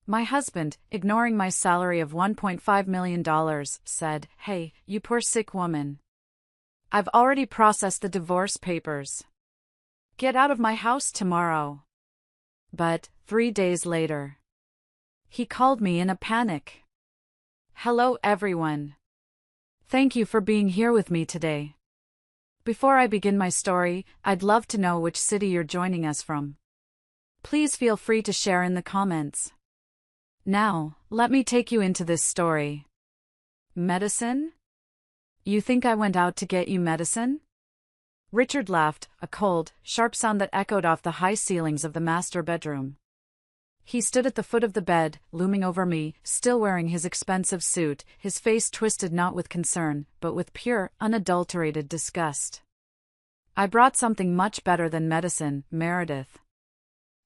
My husband, ignoring my salary of $1.5 million, said, "Hey, you poor sick woman. I've already processed the divorce papers. Get out of my house tomorrow." But 3 days later, he called me in a panic. "Hello everyone. Thank you for being here with me today. Before I begin my story, I'd love to know which city you're joining us from. Please feel free to share in the comments. Now, let me take you into this story. Medicine? You think I went out to get you medicine?" Richard laughed, a cold, sharp sound that echoed off the high ceilings of the master bedroom. He stood at the foot of the bed, looming over me, still wearing his expensive suit, his face twisted not with concern, but with pure, unadulterated disgust. "I brought something much better than medicine, Meredith.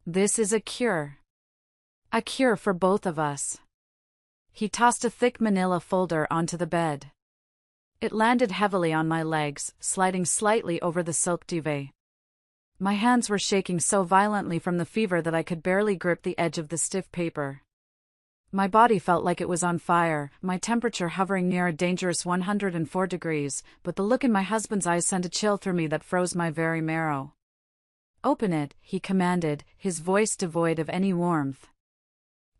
This is a cure. A cure for both of us." He tossed a thick manila folder onto the bed. It landed heavily on my legs, sliding slightly over the silk duvet. My hands were shaking so violently from the fever that I could barely grip the edge of the stiff paper. My body felt like it was on fire, my temperature hovering near a dangerous 104 degrees, but the look in my husband's eyes sent a chill through me that froze my very marrow. "Open it," he commanded, his voice devoid of any warmth.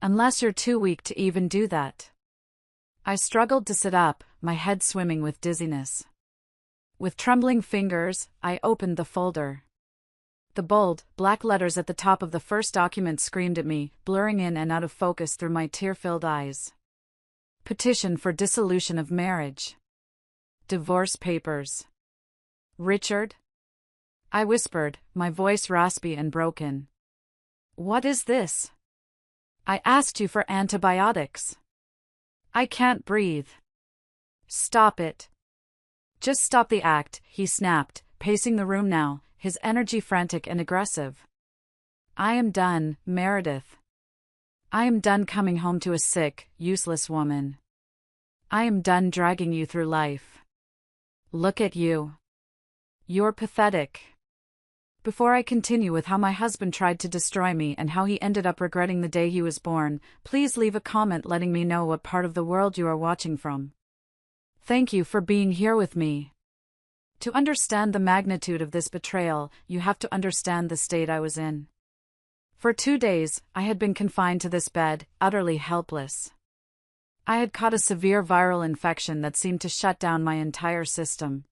"Unless you're too weak to even do that." I struggled to sit up, my head swimming with dizziness. With trembling fingers, I opened the folder. The bold, black letters at the top of the first document screamed at me, blurring in and out of focus through my tear-filled eyes. Petition for dissolution of marriage. Divorce papers. "Richard?" I whispered, my voice raspy and broken. "What is this? I asked you for antibiotics. I can't breathe." "Stop it. Just stop the act," he snapped, pacing the room now, his energy frantic and aggressive. "I am done, Meredith. I am done coming home to a sick, useless woman. I am done dragging you through life. Look at you. You're pathetic." Before I continue with how my husband tried to destroy me and how he ended up regretting the day he was born, please leave a comment letting me know what part of the world you are watching from. Thank you for being here with me. To understand the magnitude of this betrayal, you have to understand the state I was in. For 2 days, I had been confined to this bed, utterly helpless. I had caught a severe viral infection that seemed to shut down my entire system.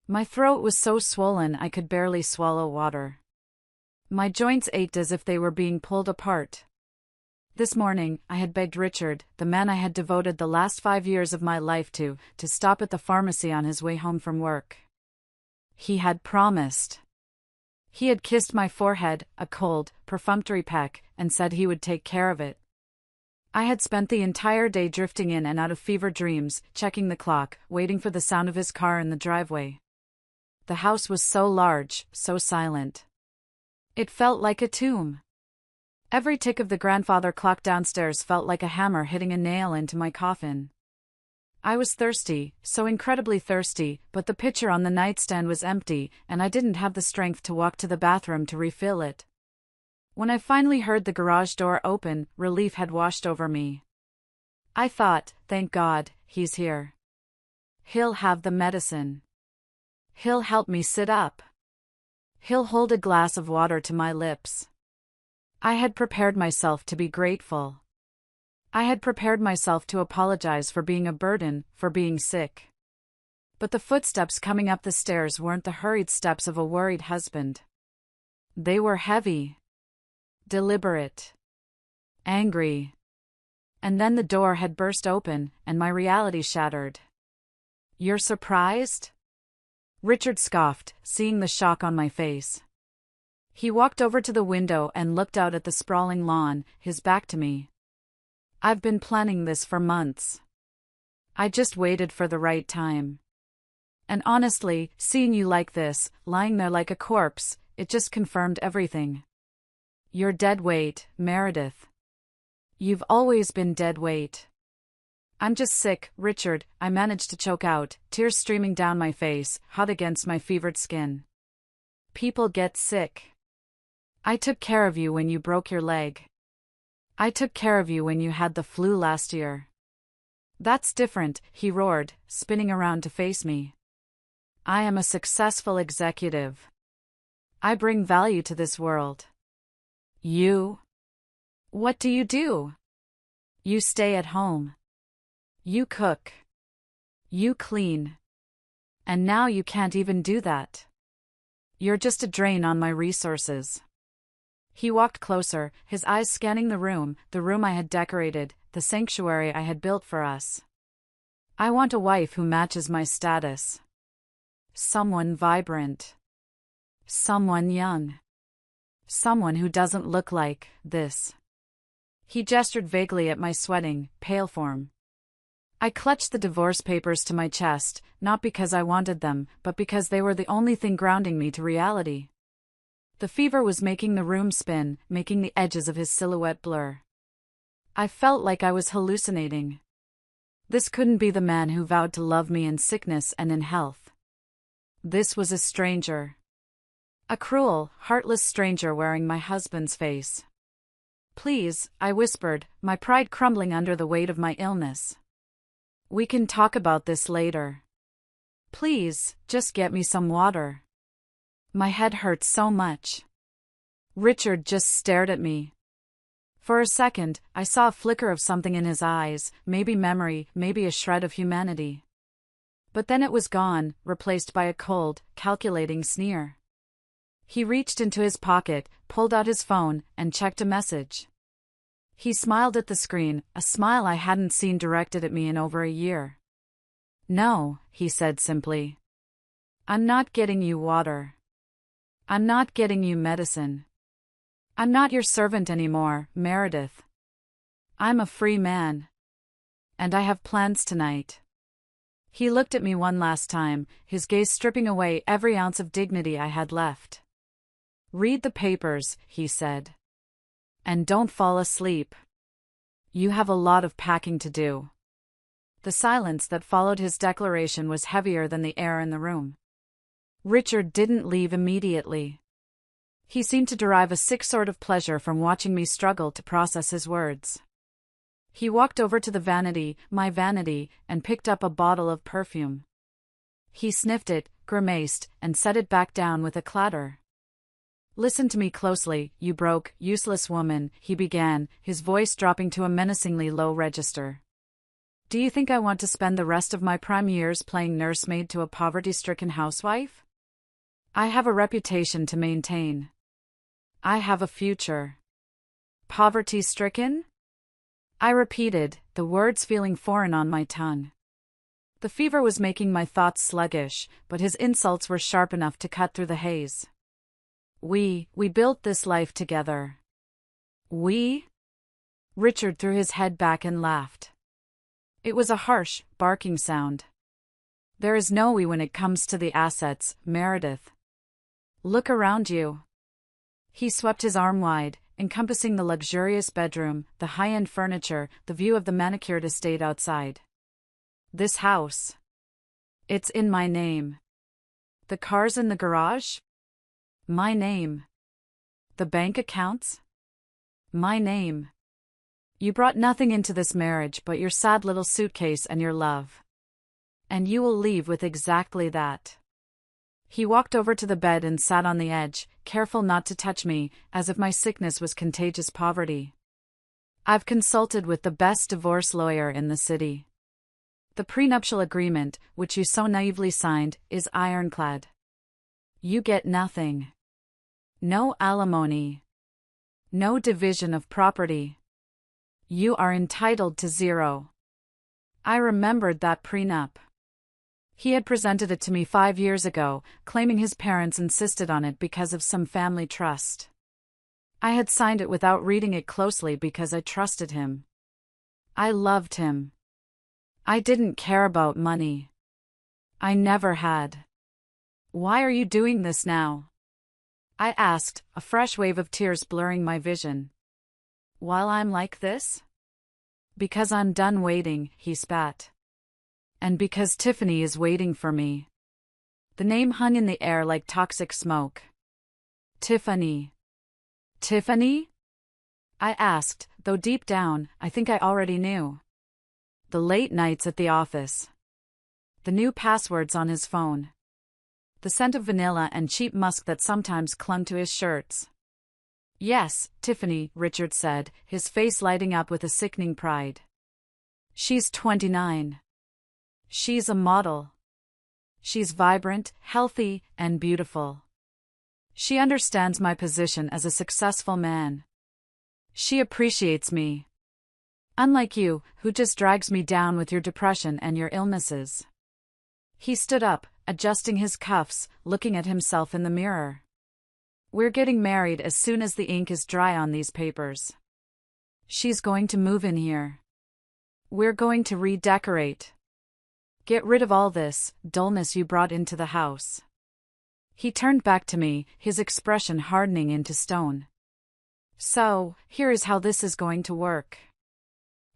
My throat was so swollen I could barely swallow water. My joints ached as if they were being pulled apart. This morning, I had begged Richard, the man I had devoted the last 5 years of my life to stop at the pharmacy on his way home from work. He had promised. He had kissed my forehead, a cold, perfunctory peck, and said he would take care of it. I had spent the entire day drifting in and out of fever dreams, checking the clock, waiting for the sound of his car in the driveway. The house was so large, so silent. It felt like a tomb. Every tick of the grandfather clock downstairs felt like a hammer hitting a nail into my coffin. I was thirsty, so incredibly thirsty, but the pitcher on the nightstand was empty, and I didn't have the strength to walk to the bathroom to refill it. When I finally heard the garage door open, relief had washed over me. I thought, thank God, he's here. He'll have the medicine. He'll help me sit up. He'll hold a glass of water to my lips. I had prepared myself to be grateful. I had prepared myself to apologize for being a burden, for being sick. But the footsteps coming up the stairs weren't the hurried steps of a worried husband. They were heavy, deliberate, angry. And then the door had burst open, and my reality shattered. "You're surprised?" Richard scoffed, seeing the shock on my face. He walked over to the window and looked out at the sprawling lawn, his back to me. "I've been planning this for months. I just waited for the right time. And honestly, seeing you like this, lying there like a corpse, it just confirmed everything. You're dead weight, Meredith. You've always been dead weight." "I'm just sick, Richard," I managed to choke out, tears streaming down my face, hot against my fevered skin. "People get sick. I took care of you when you broke your leg. I took care of you when you had the flu last year. That's different, he roared, spinning around to face me. I am a successful executive. I bring value to this world. You? What do you do? You stay at home. You cook. You clean. And now you can't even do that. You're just a drain on my resources. He walked closer, his eyes scanning the room I had decorated, the sanctuary I had built for us. I want a wife who matches my status. Someone vibrant. Someone young. Someone who doesn't look like this. He gestured vaguely at my sweating, pale form. I clutched the divorce papers to my chest, not because I wanted them, but because they were the only thing grounding me to reality. The fever was making the room spin, making the edges of his silhouette blur. I felt like I was hallucinating. This couldn't be the man who vowed to love me in sickness and in health. This was a stranger. A cruel, heartless stranger wearing my husband's face. Please, I whispered, my pride crumbling under the weight of my illness. We can talk about this later. Please, just get me some water. My head hurts so much. Richard just stared at me. For a second, I saw a flicker of something in his eyes, maybe memory, maybe a shred of humanity. But then it was gone, replaced by a cold, calculating sneer. He reached into his pocket, pulled out his phone, and checked a message. He smiled at the screen, a smile I hadn't seen directed at me in over a year. No, he said simply. I'm not getting you water. I'm not getting you medicine. I'm not your servant anymore, Meredith. I'm a free man. And I have plans tonight. He looked at me one last time, his gaze stripping away every ounce of dignity I had left. Read the papers, he said. And don't fall asleep. You have a lot of packing to do. The silence that followed his declaration was heavier than the air in the room. Richard didn't leave immediately. He seemed to derive a sick sort of pleasure from watching me struggle to process his words. He walked over to the vanity, my vanity, and picked up a bottle of perfume. He sniffed it, grimaced, and set it back down with a clatter. Listen to me closely, you broke, useless woman, he began, his voice dropping to a menacingly low register. Do you think I want to spend the rest of my prime years playing nursemaid to a poverty-stricken housewife? I have a reputation to maintain. I have a future. Poverty-stricken? I repeated, the words feeling foreign on my tongue. The fever was making my thoughts sluggish, but his insults were sharp enough to cut through the haze. We built this life together. We? Richard threw his head back and laughed. It was a harsh, barking sound. There is no we when it comes to the assets, Meredith. Look around you. He swept his arm wide, encompassing the luxurious bedroom, the high-end furniture, the view of the manicured estate outside. This house. It's in my name. The cars in the garage? My name. The bank accounts? My name. You brought nothing into this marriage but your sad little suitcase and your love. And you will leave with exactly that. He walked over to the bed and sat on the edge, careful not to touch me, as if my sickness was contagious poverty. I've consulted with the best divorce lawyer in the city. The prenuptial agreement, which you so naively signed, is ironclad. You get nothing. No alimony. No division of property. You are entitled to zero. I remembered that prenup. He had presented it to me 5 years ago, claiming his parents insisted on it because of some family trust. I had signed it without reading it closely because I trusted him. I loved him. I didn't care about money. I never had. Why are you doing this now? I asked, a fresh wave of tears blurring my vision. While I'm like this? Because I'm done waiting, he spat. And because Tiffany is waiting for me. The name hung in the air like toxic smoke. Tiffany. Tiffany? I asked, though deep down, I think I already knew. The late nights at the office. The new passwords on his phone. The scent of vanilla and cheap musk that sometimes clung to his shirts. Yes, Tiffany, Richard said, his face lighting up with a sickening pride. She's 29. She's a model. She's vibrant, healthy, and beautiful. She understands my position as a successful man. She appreciates me. Unlike you, who just drags me down with your depression and your illnesses. He stood up, adjusting his cuffs, looking at himself in the mirror. We're getting married as soon as the ink is dry on these papers. She's going to move in here. We're going to redecorate. Get rid of all this dullness you brought into the house. He turned back to me, his expression hardening into stone. So, here is how this is going to work.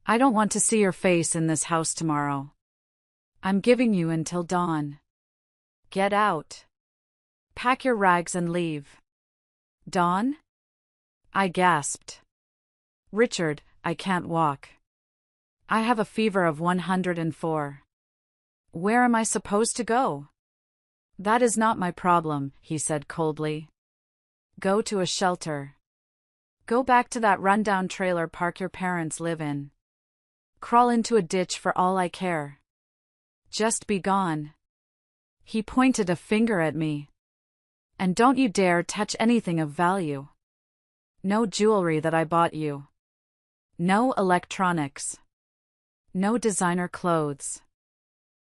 I don't want to see your face in this house tomorrow. I'm giving you until dawn. Get out. Pack your rags and leave. Dawn? I gasped. Richard, I can't walk. I have a fever of 104. Where am I supposed to go? That is not my problem, he said coldly. Go to a shelter. Go back to that rundown trailer park your parents live in. Crawl into a ditch for all I care. Just be gone. He pointed a finger at me. And don't you dare touch anything of value. No jewelry that I bought you. No electronics. No designer clothes.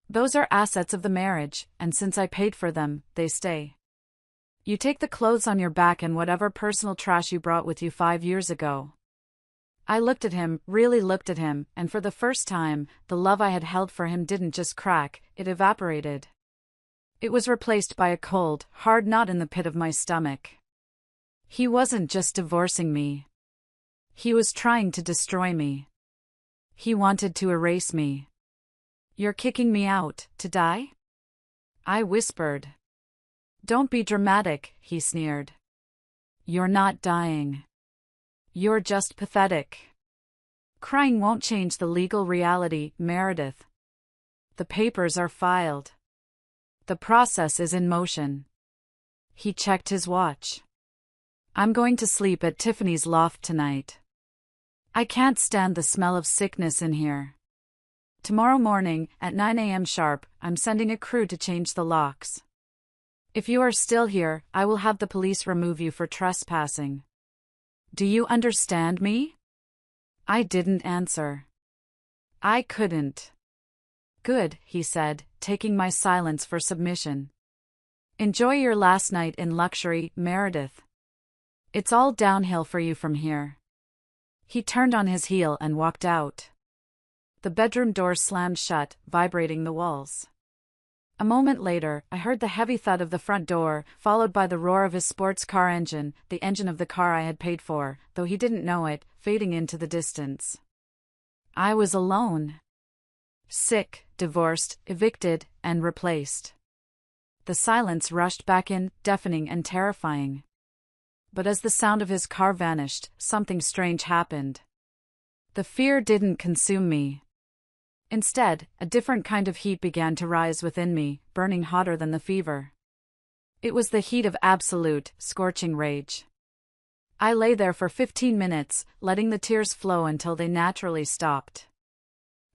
Those are assets of the marriage, and since I paid for them, they stay. You take the clothes on your back and whatever personal trash you brought with you 5 years ago. I looked at him, really looked at him, and for the first time, the love I had held for him didn't just crack, it evaporated. It was replaced by a cold, hard knot in the pit of my stomach. He wasn't just divorcing me. He was trying to destroy me. He wanted to erase me. You're kicking me out, to die? I whispered. Don't be dramatic, he sneered. You're not dying. You're just pathetic. Crying won't change the legal reality, Meredith. The papers are filed. The process is in motion. He checked his watch. I'm going to sleep at Tiffany's loft tonight. I can't stand the smell of sickness in here. Tomorrow morning, at 9 a.m. sharp, I'm sending a crew to change the locks. If you are still here, I will have the police remove you for trespassing. Do you understand me? I didn't answer. I couldn't. Good, he said, taking my silence for submission. Enjoy your last night in luxury, Meredith. It's all downhill for you from here. He turned on his heel and walked out. The bedroom door slammed shut, vibrating the walls. A moment later, I heard the heavy thud of the front door, followed by the roar of his sports car engine, the engine of the car I had paid for, though he didn't know it, fading into the distance. I was alone. Sick, divorced, evicted, and replaced. The silence rushed back in, deafening and terrifying. But as the sound of his car vanished, something strange happened. The fear didn't consume me. Instead, a different kind of heat began to rise within me, burning hotter than the fever. It was the heat of absolute, scorching rage. I lay there for 15 minutes, letting the tears flow until they naturally stopped.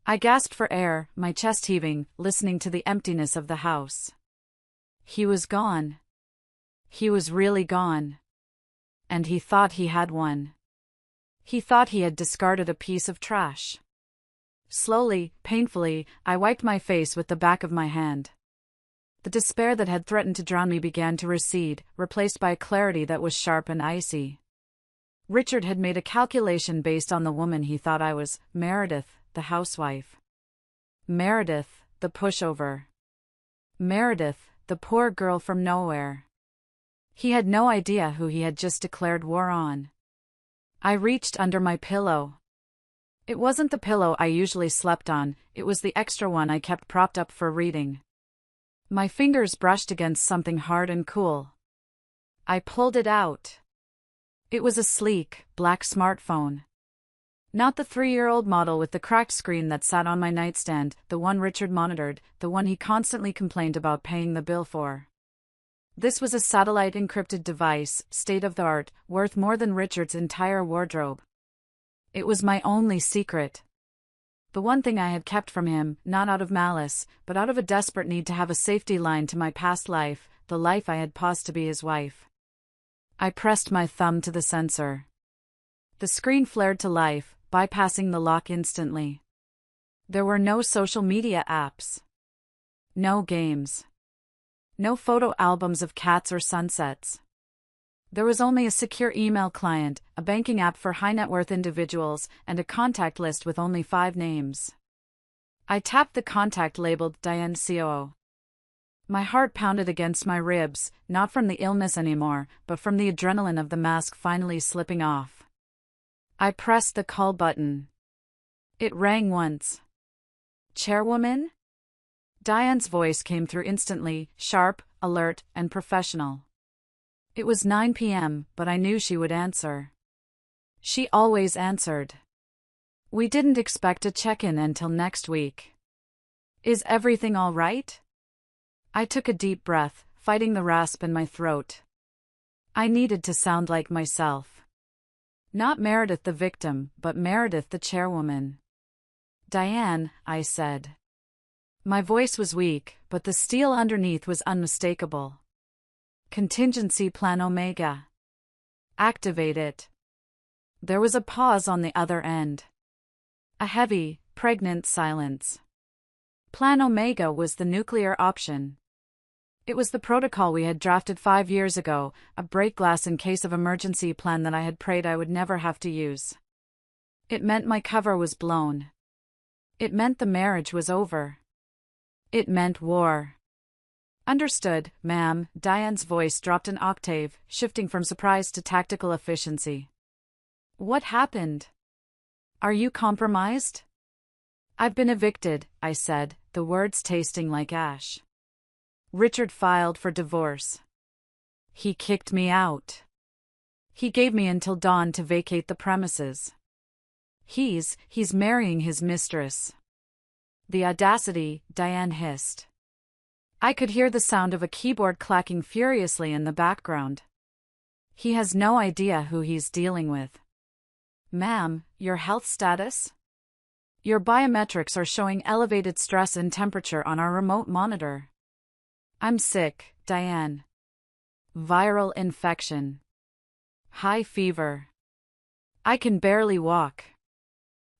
I gasped for air, my chest heaving, listening to the emptiness of the house. He was gone. He was really gone. And he thought he had won. He thought he had discarded a piece of trash. Slowly, painfully, I wiped my face with the back of my hand. The despair that had threatened to drown me began to recede, replaced by a clarity that was sharp and icy. Richard had made a calculation based on the woman he thought I was, Meredith, the housewife. Meredith, the pushover. Meredith, the poor girl from nowhere. He had no idea who he had just declared war on. I reached under my pillow. It wasn't the pillow I usually slept on, it was the extra one I kept propped up for reading. My fingers brushed against something hard and cool. I pulled it out. It was a sleek, black smartphone. Not the 3-year-old model with the cracked screen that sat on my nightstand, the one Richard monitored, the one he constantly complained about paying the bill for. This was a satellite-encrypted device, state-of-the-art, worth more than Richard's entire wardrobe. It was my only secret. The one thing I had kept from him, not out of malice, but out of a desperate need to have a safety line to my past life, the life I had paused to be his wife. I pressed my thumb to the sensor. The screen flared to life, bypassing the lock instantly. There were no social media apps. No games. No photo albums of cats or sunsets. There was only a secure email client, a banking app for high-net-worth individuals, and a contact list with only 5 names. I tapped the contact labeled Diane COO. My heart pounded against my ribs, not from the illness anymore, but from the adrenaline of the mask finally slipping off. I pressed the call button. It rang once. Chairwoman? Diane's voice came through instantly, sharp, alert, and professional. It was 9 p.m., but I knew she would answer. She always answered. We didn't expect a check-in until next week. Is everything all right? I took a deep breath, fighting the rasp in my throat. I needed to sound like myself. Not Meredith the victim, but Meredith the chairwoman. Diane, I said. My voice was weak, but the steel underneath was unmistakable. Contingency Plan Omega. Activate it. There was a pause on the other end. A heavy, pregnant silence. Plan Omega was the nuclear option. It was the protocol we had drafted 5 years ago, a break glass in case of emergency plan that I had prayed I would never have to use. It meant my cover was blown. It meant the marriage was over. It meant war. Understood, ma'am. Diane's voice dropped an octave, shifting from surprise to tactical efficiency. What happened? Are you compromised? I've been evicted, I said, the words tasting like ash. Richard filed for divorce. He kicked me out. He gave me until dawn to vacate the premises. He's marrying his mistress. The audacity, Diane hissed. I could hear the sound of a keyboard clacking furiously in the background. He has no idea who he's dealing with. Ma'am, your health status? Your biometrics are showing elevated stress and temperature on our remote monitor. I'm sick, Diane. Viral infection. High fever. I can barely walk.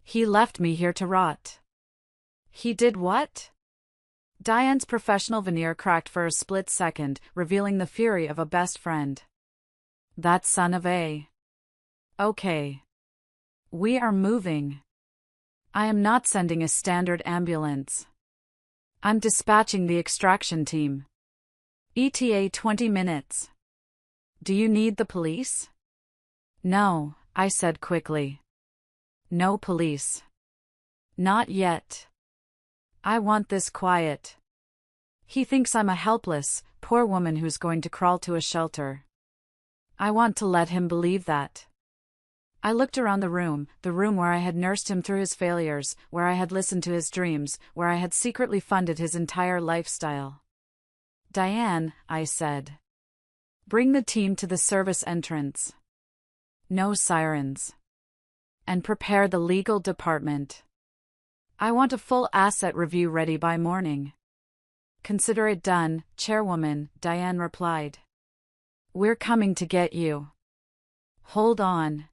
He left me here to rot. He did what? Diane's professional veneer cracked for a split second, revealing the fury of a best friend. That son of a. Okay. We are moving. I am not sending a standard ambulance. I'm dispatching the extraction team. ETA 20 minutes. Do you need the police? No, I said quickly. No police. Not yet. I want this quiet. He thinks I'm a helpless, poor woman who's going to crawl to a shelter. I want to let him believe that. I looked around the room where I had nursed him through his failures, where I had listened to his dreams, where I had secretly funded his entire lifestyle. Diane, I said. Bring the team to the service entrance. No sirens. And prepare the legal department. I want a full asset review ready by morning. Consider it done, Chairwoman, Diane replied. We're coming to get you. Hold on.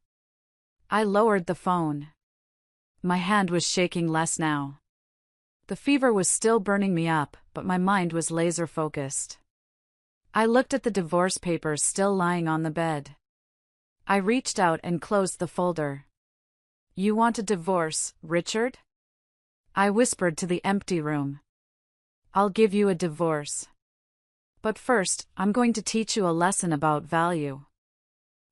I lowered the phone. My hand was shaking less now. The fever was still burning me up, but my mind was laser-focused. I looked at the divorce papers still lying on the bed. I reached out and closed the folder. You want a divorce, Richard? I whispered to the empty room. I'll give you a divorce. But first, I'm going to teach you a lesson about value.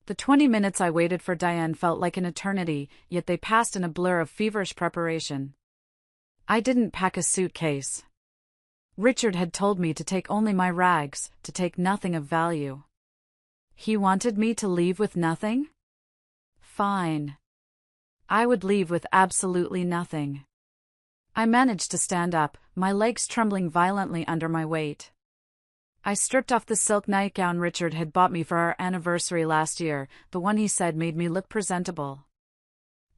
The 20 minutes I waited for Diane felt like an eternity, yet they passed in a blur of feverish preparation. I didn't pack a suitcase. Richard had told me to take only my rags, to take nothing of value. He wanted me to leave with nothing? Fine. I would leave with absolutely nothing. I managed to stand up, my legs trembling violently under my weight. I stripped off the silk nightgown Richard had bought me for our anniversary last year, the one he said made me look presentable.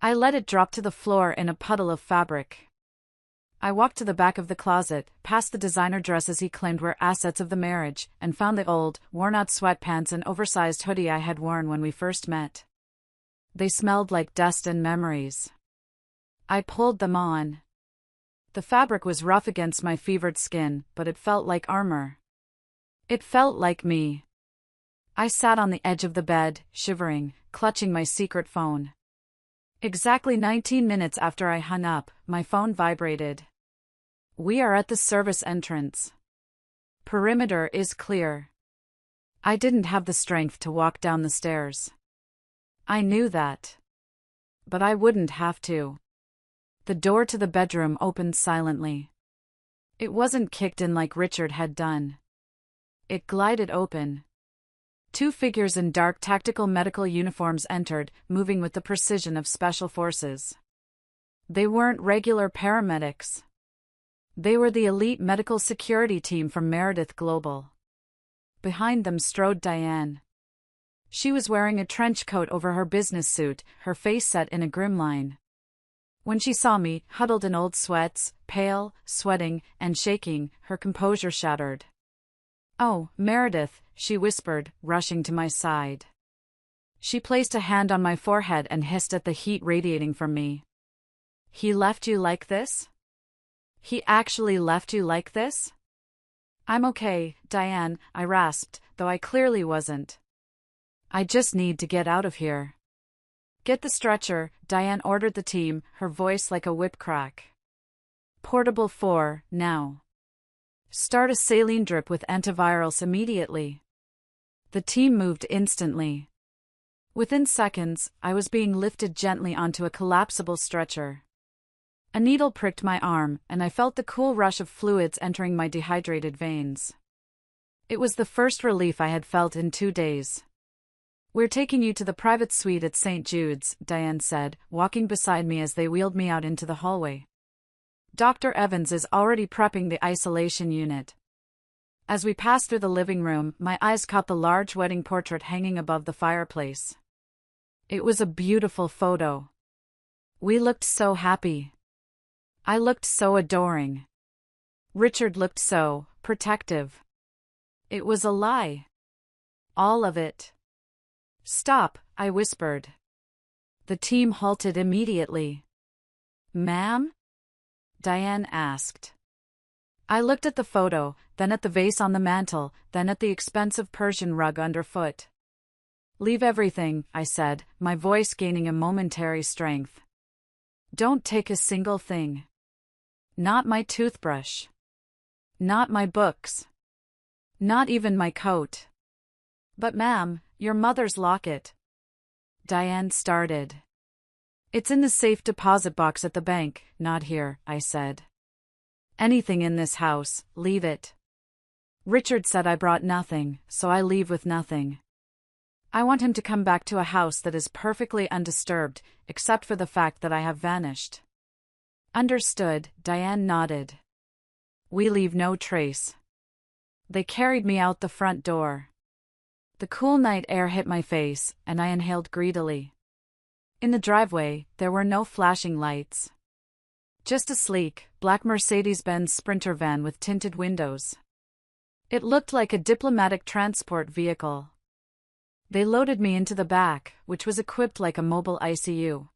I let it drop to the floor in a puddle of fabric. I walked to the back of the closet, past the designer dresses he claimed were assets of the marriage, and found the old, worn-out sweatpants and oversized hoodie I had worn when we first met. They smelled like dust and memories. I pulled them on. The fabric was rough against my fevered skin, but it felt like armor. It felt like me. I sat on the edge of the bed, shivering, clutching my secret phone. Exactly 19 minutes after I hung up, my phone vibrated. We are at the service entrance. Perimeter is clear. I didn't have the strength to walk down the stairs. I knew that. But I wouldn't have to. The door to the bedroom opened silently. It wasn't kicked in like Richard had done. It glided open. Two figures in dark tactical medical uniforms entered, moving with the precision of special forces. They weren't regular paramedics. They were the elite medical security team from Meredith Global. Behind them strode Diane. She was wearing a trench coat over her business suit, her face set in a grim line. When she saw me, huddled in old sweats, pale, sweating, and shaking, her composure shattered. "Oh, Meredith," she whispered, rushing to my side. She placed a hand on my forehead and hissed at the heat radiating from me. "He left you like this? He actually left you like this?" "I'm okay, Diane," I rasped, though I clearly wasn't. "I just need to get out of here." "Get the stretcher," Diane ordered the team, her voice like a whip crack. "Portable 4, now. Start a saline drip with antivirals immediately." The team moved instantly. Within seconds, I was being lifted gently onto a collapsible stretcher. A needle pricked my arm, and I felt the cool rush of fluids entering my dehydrated veins. It was the first relief I had felt in 2 days. "We're taking you to the private suite at St. Jude's," Diane said, walking beside me as they wheeled me out into the hallway. "Dr. Evans is already prepping the isolation unit." As we passed through the living room, my eyes caught the large wedding portrait hanging above the fireplace. It was a beautiful photo. We looked so happy. I looked so adoring. Richard looked so protective. It was a lie. All of it. "Stop," I whispered. The team halted immediately. "Ma'am?" Diane asked. I looked at the photo, then at the vase on the mantel, then at the expensive Persian rug underfoot. "Leave everything," I said, my voice gaining a momentary strength. "Don't take a single thing. Not my toothbrush. Not my books. Not even my coat." "But ma'am, your mother's locket." Diane started. "It's in the safe deposit box at the bank, not here," I said. "Anything in this house, leave it. Richard said I brought nothing, so I leave with nothing. I want him to come back to a house that is perfectly undisturbed, except for the fact that I have vanished." "Understood," Diane nodded. "We leave no trace." They carried me out the front door. The cool night air hit my face, and I inhaled greedily. In the driveway, there were no flashing lights. Just a sleek, black Mercedes-Benz Sprinter van with tinted windows. It looked like a diplomatic transport vehicle. They loaded me into the back, which was equipped like a mobile ICU.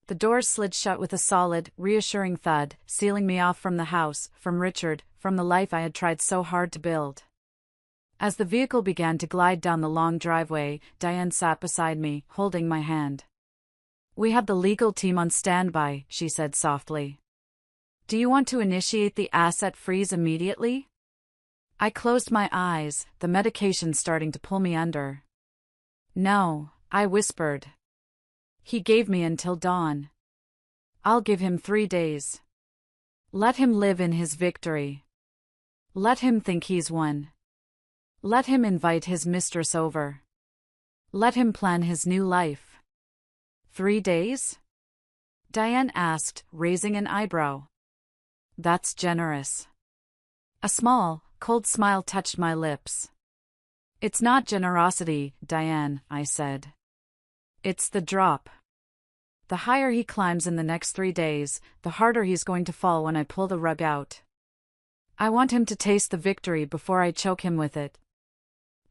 The doors slid shut with a solid, reassuring thud, sealing me off from the house, from Richard, from the life I had tried so hard to build. As the vehicle began to glide down the long driveway, Diane sat beside me, holding my hand. "We have the legal team on standby," she said softly. "Do you want to initiate the asset freeze immediately?" I closed my eyes, the medication starting to pull me under. "No," I whispered. "He gave me until dawn. I'll give him 3 days. Let him live in his victory. Let him think he's won. Let him invite his mistress over. Let him plan his new life. 3 days? Diane asked, raising an eyebrow. That's generous. A small, cold smile touched my lips. It's not generosity, Diane, I said. It's the drop. The higher he climbs in the next 3 days, the harder he's going to fall when I pull the rug out. I want him to taste the victory before I choke him with it.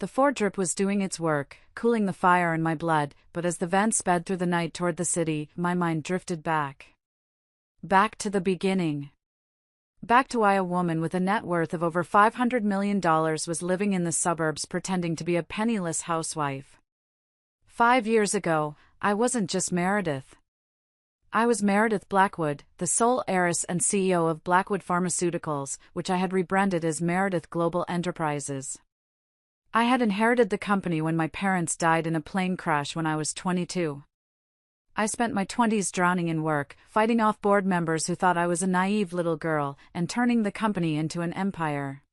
The Ford drip was doing its work, cooling the fire in my blood, but as the van sped through the night toward the city, my mind drifted back. Back to the beginning. Back to why a woman with a net worth of over $500 million was living in the suburbs pretending to be a penniless housewife. 5 years ago, I wasn't just Meredith. I was Meredith Blackwood, the sole heiress and CEO of Blackwood Pharmaceuticals, which I had rebranded as Meredith Global Enterprises. I had inherited the company when my parents died in a plane crash when I was 22. I spent my 20s drowning in work, fighting off board members who thought I was a naive little girl, and turning the company into an empire.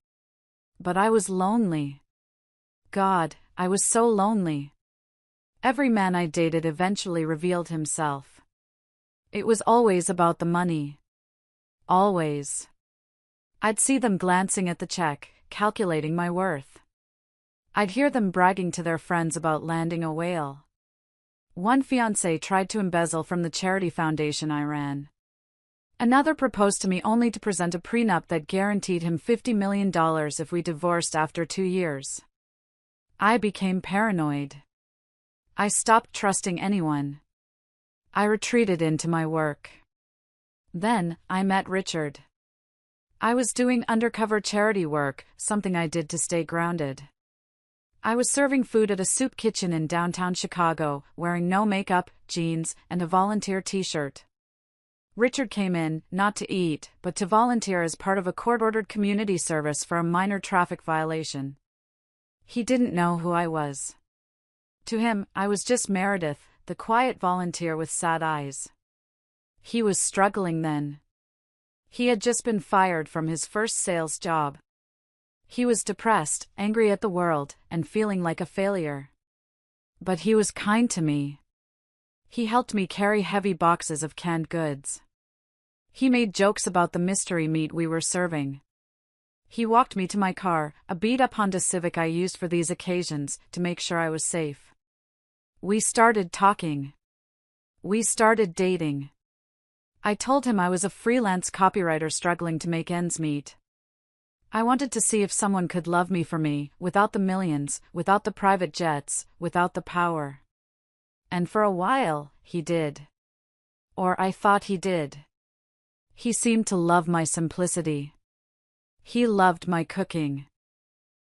But I was lonely. God, I was so lonely. Every man I dated eventually revealed himself. It was always about the money. Always. I'd see them glancing at the check, calculating my worth. I'd hear them bragging to their friends about landing a whale. One fiancé tried to embezzle from the charity foundation I ran. Another proposed to me only to present a prenup that guaranteed him $50 million if we divorced after 2 years. I became paranoid. I stopped trusting anyone. I retreated into my work. Then, I met Richard. I was doing undercover charity work, something I did to stay grounded. I was serving food at a soup kitchen in downtown Chicago, wearing no makeup, jeans, and a volunteer t-shirt. Richard came in, not to eat, but to volunteer as part of a court-ordered community service for a minor traffic violation. He didn't know who I was. To him, I was just Meredith, the quiet volunteer with sad eyes. He was struggling then. He had just been fired from his first sales job. He was depressed, angry at the world, and feeling like a failure. But he was kind to me. He helped me carry heavy boxes of canned goods. He made jokes about the mystery meat we were serving. He walked me to my car, a beat-up Honda Civic I used for these occasions, to make sure I was safe. We started talking. We started dating. I told him I was a freelance copywriter struggling to make ends meet. I wanted to see if someone could love me for me, without the millions, without the private jets, without the power. And for a while, he did. Or I thought he did. He seemed to love my simplicity. He loved my cooking.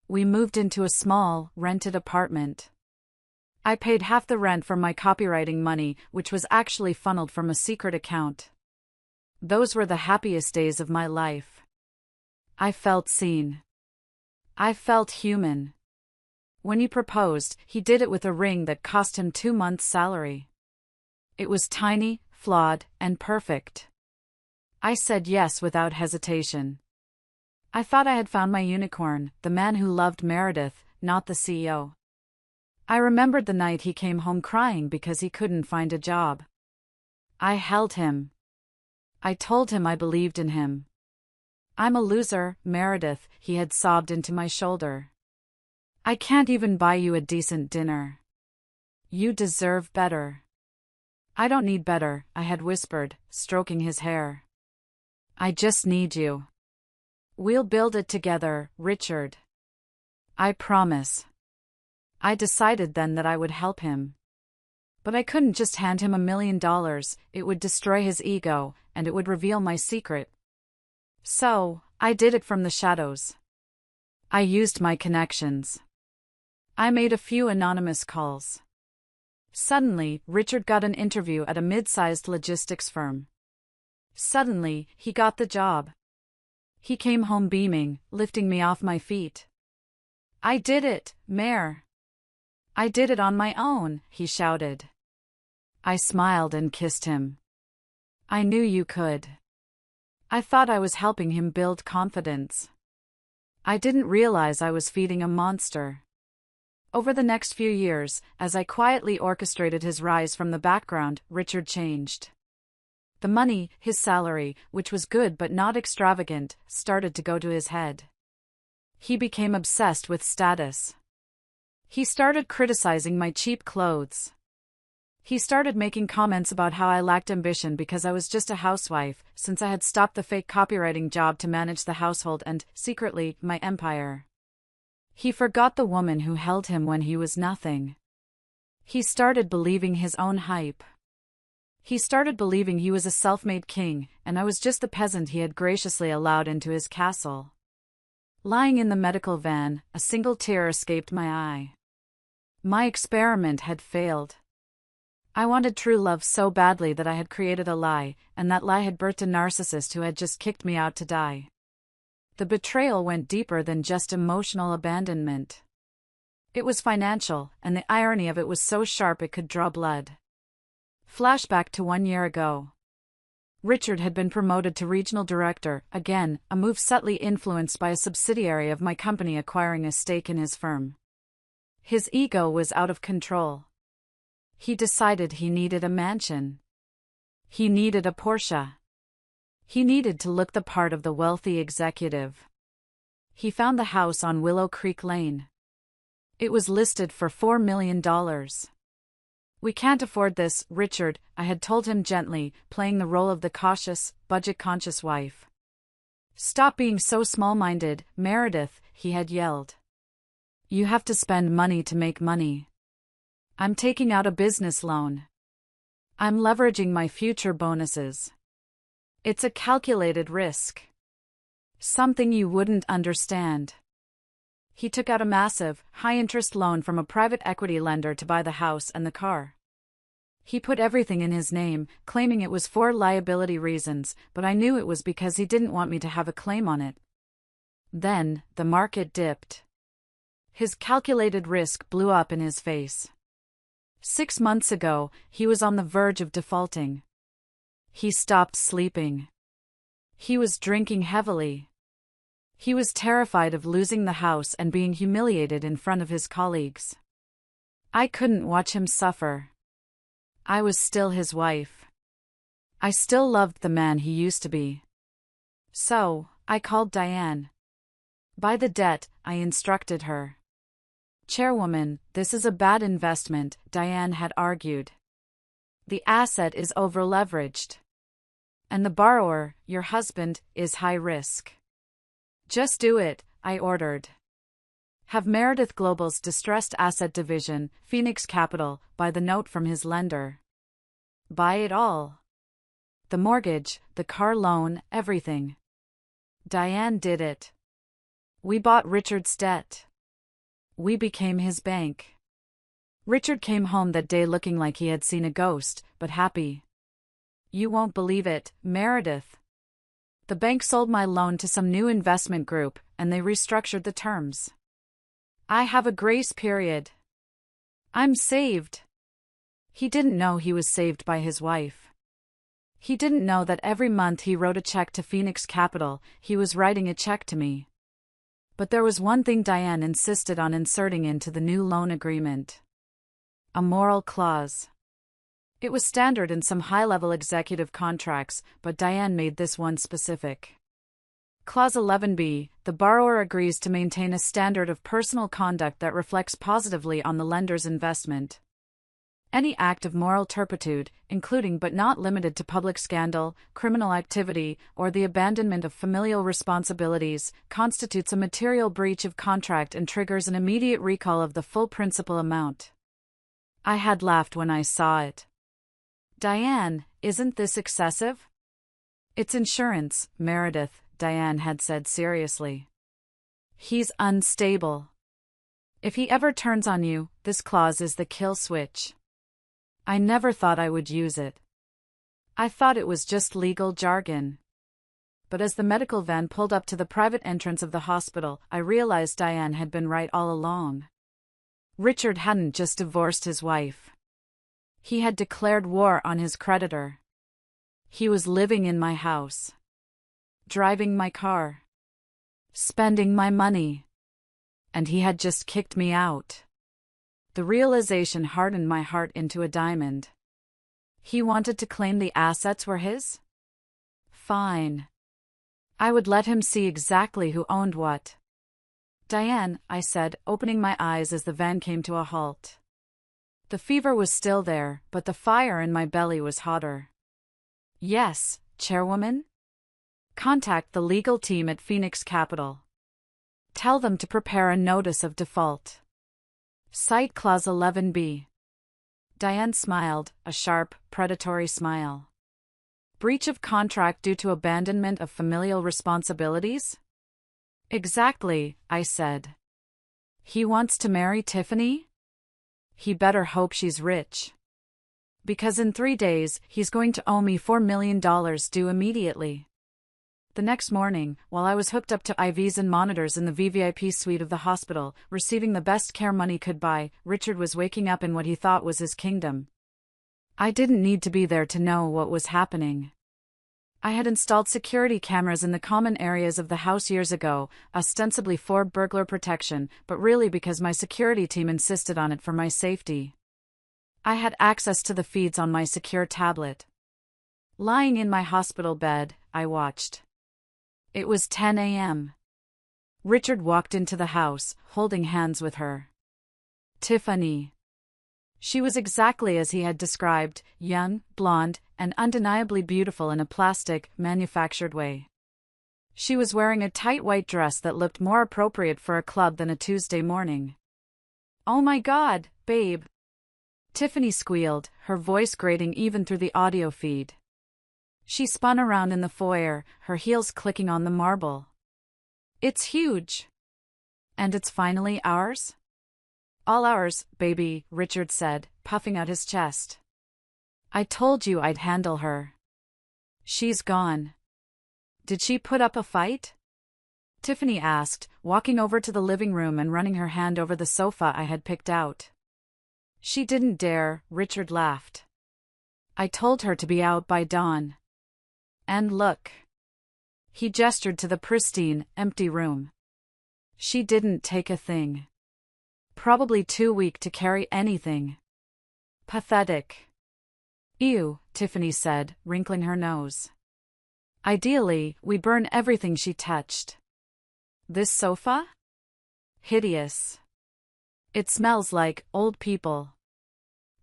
We moved into a small, rented apartment. I paid half the rent from my copywriting money, which was actually funneled from a secret account. Those were the happiest days of my life. I felt seen. I felt human. When he proposed, he did it with a ring that cost him 2 months' salary. It was tiny, flawed, and perfect. I said yes without hesitation. I thought I had found my unicorn, the man who loved Meredith, not the CEO. I remembered the night he came home crying because he couldn't find a job. I held him. I told him I believed in him. I'm a loser, Meredith, he had sobbed into my shoulder. I can't even buy you a decent dinner. You deserve better. I don't need better, I had whispered, stroking his hair. I just need you. We'll build it together, Richard. I promise. I decided then that I would help him. But I couldn't just hand him $1 million, it would destroy his ego, and it would reveal my secret. So, I did it from the shadows. I used my connections. I made a few anonymous calls. Suddenly, Richard got an interview at a mid-sized logistics firm. Suddenly, he got the job. He came home beaming, lifting me off my feet. I did it, Mayor. I did it on my own, he shouted. I smiled and kissed him. I knew you could. I thought I was helping him build confidence. I didn't realize I was feeding a monster. Over the next few years, as I quietly orchestrated his rise from the background, Richard changed. The money, his salary, which was good but not extravagant, started to go to his head. He became obsessed with status. He started criticizing my cheap clothes. He started making comments about how I lacked ambition because I was just a housewife, since I had stopped the fake copywriting job to manage the household and, secretly, my empire. He forgot the woman who held him when he was nothing. He started believing his own hype. He started believing he was a self-made king, and I was just the peasant he had graciously allowed into his castle. Lying in the medical van, a single tear escaped my eye. My experiment had failed. I wanted true love so badly that I had created a lie, and that lie had birthed a narcissist who had just kicked me out to die. The betrayal went deeper than just emotional abandonment. It was financial, and the irony of it was so sharp it could draw blood. Flashback to 1 year ago. Richard had been promoted to regional director, again, a move subtly influenced by a subsidiary of my company acquiring a stake in his firm. His ego was out of control. He decided he needed a mansion. He needed a Porsche. He needed to look the part of the wealthy executive. He found the house on Willow Creek Lane. It was listed for $4 million. "We can't afford this, Richard," I had told him gently, playing the role of the cautious, budget-conscious wife. "Stop being so small-minded, Meredith," he had yelled. "You have to spend money to make money. I'm taking out a business loan. I'm leveraging my future bonuses. It's a calculated risk. Something you wouldn't understand." He took out a massive, high-interest loan from a private equity lender to buy the house and the car. He put everything in his name, claiming it was for liability reasons, but I knew it was because he didn't want me to have a claim on it. Then, the market dipped. His calculated risk blew up in his face. 6 months ago, he was on the verge of defaulting. He stopped sleeping. He was drinking heavily. He was terrified of losing the house and being humiliated in front of his colleagues. I couldn't watch him suffer. I was still his wife. I still loved the man he used to be. So, I called Diane. "Buy the debt," I instructed her. "Chairwoman, this is a bad investment," Diane had argued. "The asset is over-leveraged. And the borrower, your husband, is high risk. Just do it," I ordered. "Have Meredith Global's distressed asset division, Phoenix Capital, buy the note from his lender. Buy it all. The mortgage, the car loan, everything." Diane did it. We bought Richard's debt. We became his bank. Richard came home that day looking like he had seen a ghost, but happy. "You won't believe it, Meredith. The bank sold my loan to some new investment group, and they restructured the terms. I have a grace period. I'm saved." He didn't know he was saved by his wife. He didn't know that every month he wrote a check to Phoenix Capital, he was writing a check to me. But there was one thing Diane insisted on inserting into the new loan agreement. A moral clause. It was standard in some high-level executive contracts, but Diane made this one specific. Clause 11B, the borrower agrees to maintain a standard of personal conduct that reflects positively on the lender's investment. Any act of moral turpitude, including but not limited to public scandal, criminal activity, or the abandonment of familial responsibilities, constitutes a material breach of contract and triggers an immediate recall of the full principal amount. I had laughed when I saw it. "Diane, isn't this excessive?" "It's insurance, Meredith," Diane had said seriously. "He's unstable. If he ever turns on you, this clause is the kill switch." I never thought I would use it. I thought it was just legal jargon. But as the medical van pulled up to the private entrance of the hospital, I realized Diane had been right all along. Richard hadn't just divorced his wife. He had declared war on his creditor. He was living in my house. Driving my car. Spending my money. And he had just kicked me out. The realization hardened my heart into a diamond. He wanted to claim the assets were his? Fine. I would let him see exactly who owned what. Diane, I said, opening my eyes as the van came to a halt. The fever was still there, but the fire in my belly was hotter. Yes, Chairwoman? Contact the legal team at Phoenix Capital. Tell them to prepare a notice of default. Cite Clause 11B. Diane smiled, a sharp, predatory smile. Breach of contract due to abandonment of familial responsibilities? Exactly, I said. He wants to marry Tiffany? He better hope she's rich. Because in 3 days, he's going to owe me $4 million due immediately. The next morning, while I was hooked up to IVs and monitors in the VVIP suite of the hospital, receiving the best care money could buy, Richard was waking up in what he thought was his kingdom. I didn't need to be there to know what was happening. I had installed security cameras in the common areas of the house years ago, ostensibly for burglar protection, but really because my security team insisted on it for my safety. I had access to the feeds on my secure tablet. Lying in my hospital bed, I watched. It was 10 a.m. Richard walked into the house, holding hands with her. Tiffany. She was exactly as he had described, young, blonde, and undeniably beautiful in a plastic, manufactured way. She was wearing a tight white dress that looked more appropriate for a club than a Tuesday morning. "Oh my God, babe!" Tiffany squealed, her voice grating even through the audio feed. She spun around in the foyer, her heels clicking on the marble. "It's huge. And it's finally ours?" "All ours, baby," Richard said, puffing out his chest. "I told you I'd handle her." "She's gone." "Did she put up a fight?" Tiffany asked, walking over to the living room and running her hand over the sofa I had picked out. "She didn't dare," Richard laughed. "I told her to be out by dawn. And look." He gestured to the pristine, empty room. "She didn't take a thing. Probably too weak to carry anything. Pathetic." "Ew," Tiffany said, wrinkling her nose. "Ideally, we burn everything she touched." "This sofa? Hideous. It smells like old people."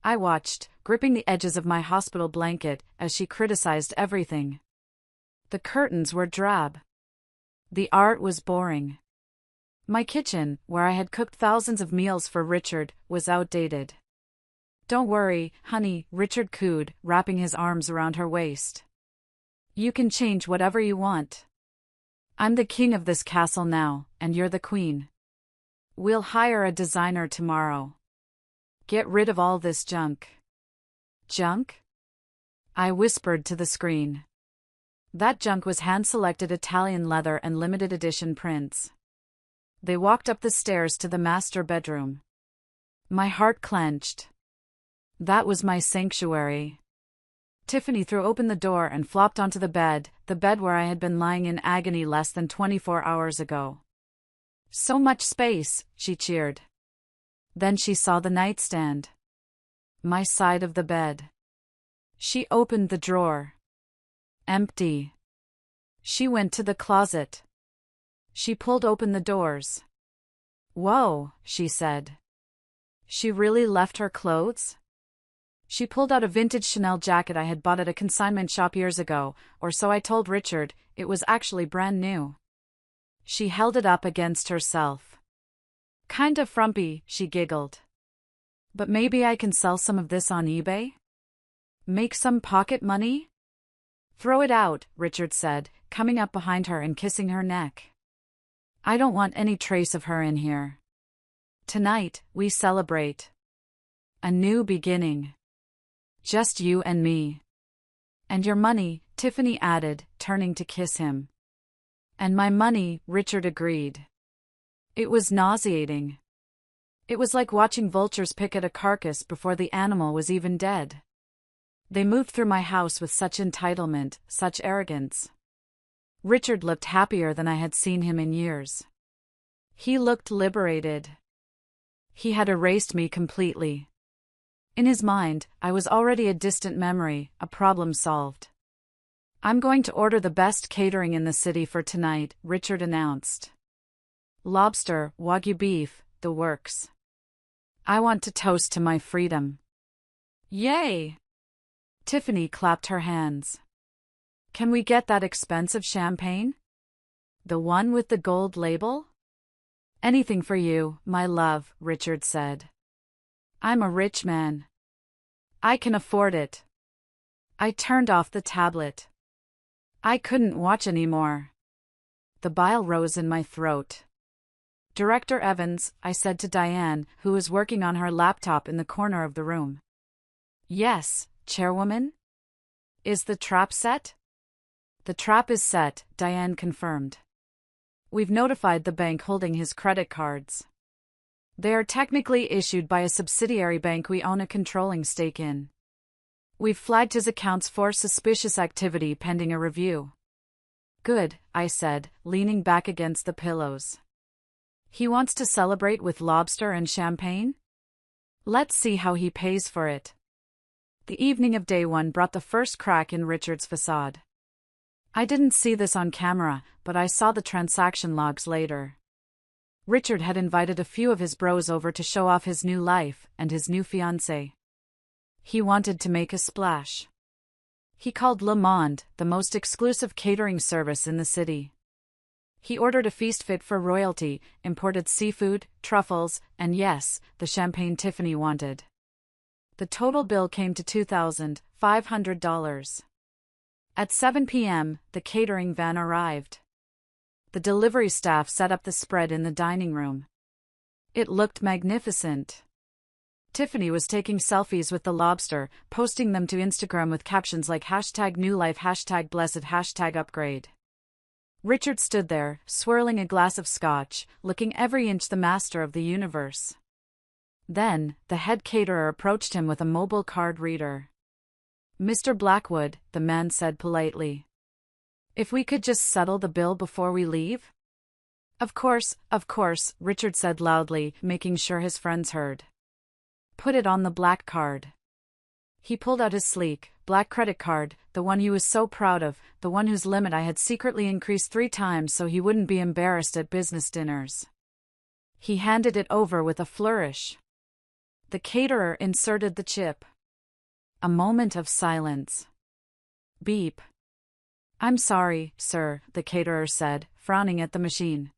I watched, gripping the edges of my hospital blanket, as she criticized everything. The curtains were drab. The art was boring. My kitchen, where I had cooked thousands of meals for Richard, was outdated. "Don't worry, honey," Richard cooed, wrapping his arms around her waist. "You can change whatever you want. I'm the king of this castle now, and you're the queen. We'll hire a designer tomorrow. Get rid of all this junk." "Junk?" I whispered to the screen. That junk was hand-selected Italian leather and limited edition prints. They walked up the stairs to the master bedroom. My heart clenched. That was my sanctuary. Tiffany threw open the door and flopped onto the bed where I had been lying in agony less than 24 hours ago. "So much space," she cheered. Then she saw the nightstand. My side of the bed. She opened the drawer. Empty. She went to the closet. She pulled open the doors. "Whoa," she said. She really left her clothes? She pulled out a vintage Chanel jacket I had bought at a consignment shop years ago, or so I told Richard. It was actually brand new. She held it up against herself. "Kinda frumpy," she giggled. "But maybe I can sell some of this on eBay? Make some pocket money?" "Throw it out," Richard said, coming up behind her and kissing her neck. "I don't want any trace of her in here. Tonight, we celebrate. A new beginning. Just you and me. And your money," Tiffany added, turning to kiss him. "And my money," Richard agreed. It was nauseating. It was like watching vultures pick at a carcass before the animal was even dead. They moved through my house with such entitlement, such arrogance. Richard looked happier than I had seen him in years. He looked liberated. He had erased me completely. In his mind, I was already a distant memory, a problem solved. I'm going to order the best catering in the city for tonight, Richard announced. Lobster, Wagyu beef, the works. I want to toast to my freedom. Yay! Tiffany clapped her hands. Can we get that expensive champagne? The one with the gold label? Anything for you, my love, Richard said. I'm a rich man. I can afford it. I turned off the tablet. I couldn't watch anymore. The bile rose in my throat. Director Evans, I said to Diane, who was working on her laptop in the corner of the room. Yes, Chairwoman? Is the trap set? The trap is set, Diane confirmed. We've notified the bank holding his credit cards. They are technically issued by a subsidiary bank we own a controlling stake in. We've flagged his accounts for suspicious activity pending a review. Good, I said, leaning back against the pillows. He wants to celebrate with lobster and champagne? Let's see how he pays for it. The evening of day one brought the first crack in Richard's facade. I didn't see this on camera, but I saw the transaction logs later. Richard had invited a few of his bros over to show off his new life and his new fiancée. He wanted to make a splash. He called Le Monde, the most exclusive catering service in the city. He ordered a feast fit for royalty, imported seafood, truffles, and yes, the champagne Tiffany wanted. The total bill came to $2,500. At 7 p.m., the catering van arrived. The delivery staff set up the spread in the dining room. It looked magnificent. Tiffany was taking selfies with the lobster, posting them to Instagram with captions like #NewLife, #Blessed, #Upgrade. Richard stood there, swirling a glass of scotch, looking every inch the master of the universe. Then, the head caterer approached him with a mobile card reader. Mr. Blackwood, the man said politely. If we could just settle the bill before we leave? Of course, Richard said loudly, making sure his friends heard. Put it on the black card. He pulled out his sleek, black credit card, the one he was so proud of, the one whose limit I had secretly increased 3 times so he wouldn't be embarrassed at business dinners. He handed it over with a flourish. The caterer inserted the chip. A moment of silence. Beep. I'm sorry, sir, the caterer said, frowning at the machine.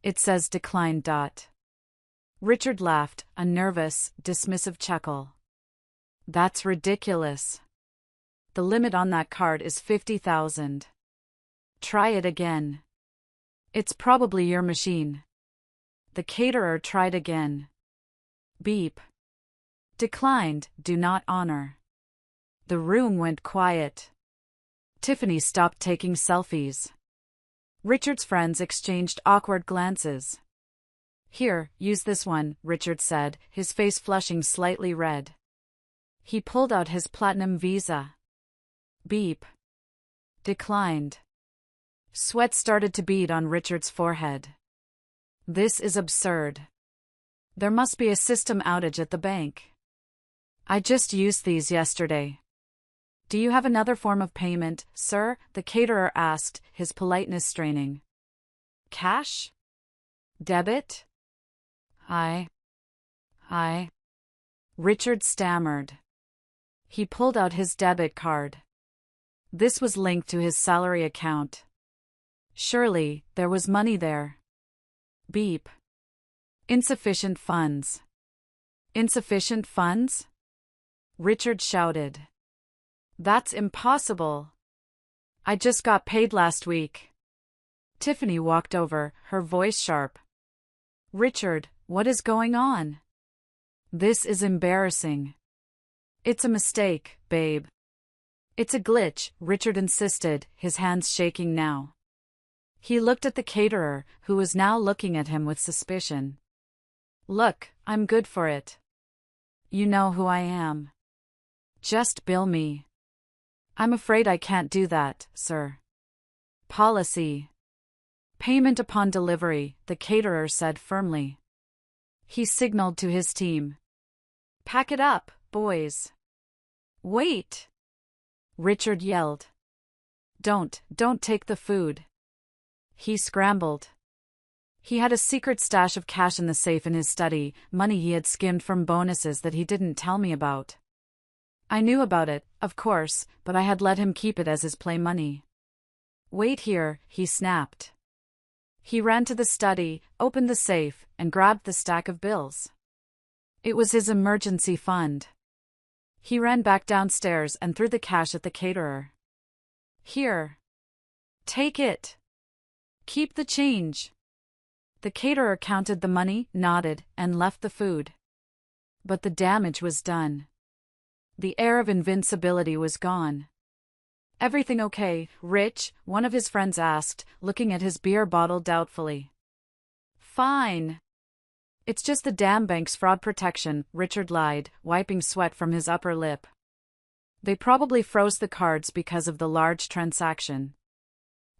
It says declined. Richard laughed, a nervous, dismissive chuckle. That's ridiculous. The limit on that card is 50,000. Try it again. It's probably your machine. The caterer tried again. Beep. Declined, do not honor. The room went quiet. Tiffany stopped taking selfies. Richard's friends exchanged awkward glances. Here, use this one, Richard said, his face flushing slightly red. He pulled out his platinum visa. Beep. Declined. Sweat started to bead on Richard's forehead. This is absurd. There must be a system outage at the bank. I just used these yesterday. Do you have another form of payment, sir? The caterer asked, his politeness straining. Cash? Debit? I. Richard stammered. He pulled out his debit card. This was linked to his salary account. Surely, there was money there. Beep. Insufficient funds. Insufficient funds? Richard shouted. That's impossible. I just got paid last week. Tiffany walked over, her voice sharp. Richard, what is going on? This is embarrassing. It's a mistake, babe. It's a glitch, Richard insisted, his hands shaking now. He looked at the caterer, who was now looking at him with suspicion. Look, I'm good for it. You know who I am. Just bill me. I'm afraid I can't do that, sir. Policy. Payment upon delivery, the caterer said firmly. He signaled to his team. Pack it up, boys. Wait! Richard yelled. Don't take the food. He scrambled. He had a secret stash of cash in the safe in his study, money he had skimmed from bonuses that he didn't tell me about. I knew about it, of course, but I had let him keep it as his play money. Wait here, he snapped. He ran to the study, opened the safe, and grabbed the stack of bills. It was his emergency fund. He ran back downstairs and threw the cash at the caterer. Here. Take it. Keep the change. The caterer counted the money, nodded, and left the food. But the damage was done. The air of invincibility was gone. Everything okay, Rich? One of his friends asked, looking at his beer bottle doubtfully. Fine. It's just the damn bank's fraud protection, Richard lied, wiping sweat from his upper lip. They probably froze the cards because of the large transaction.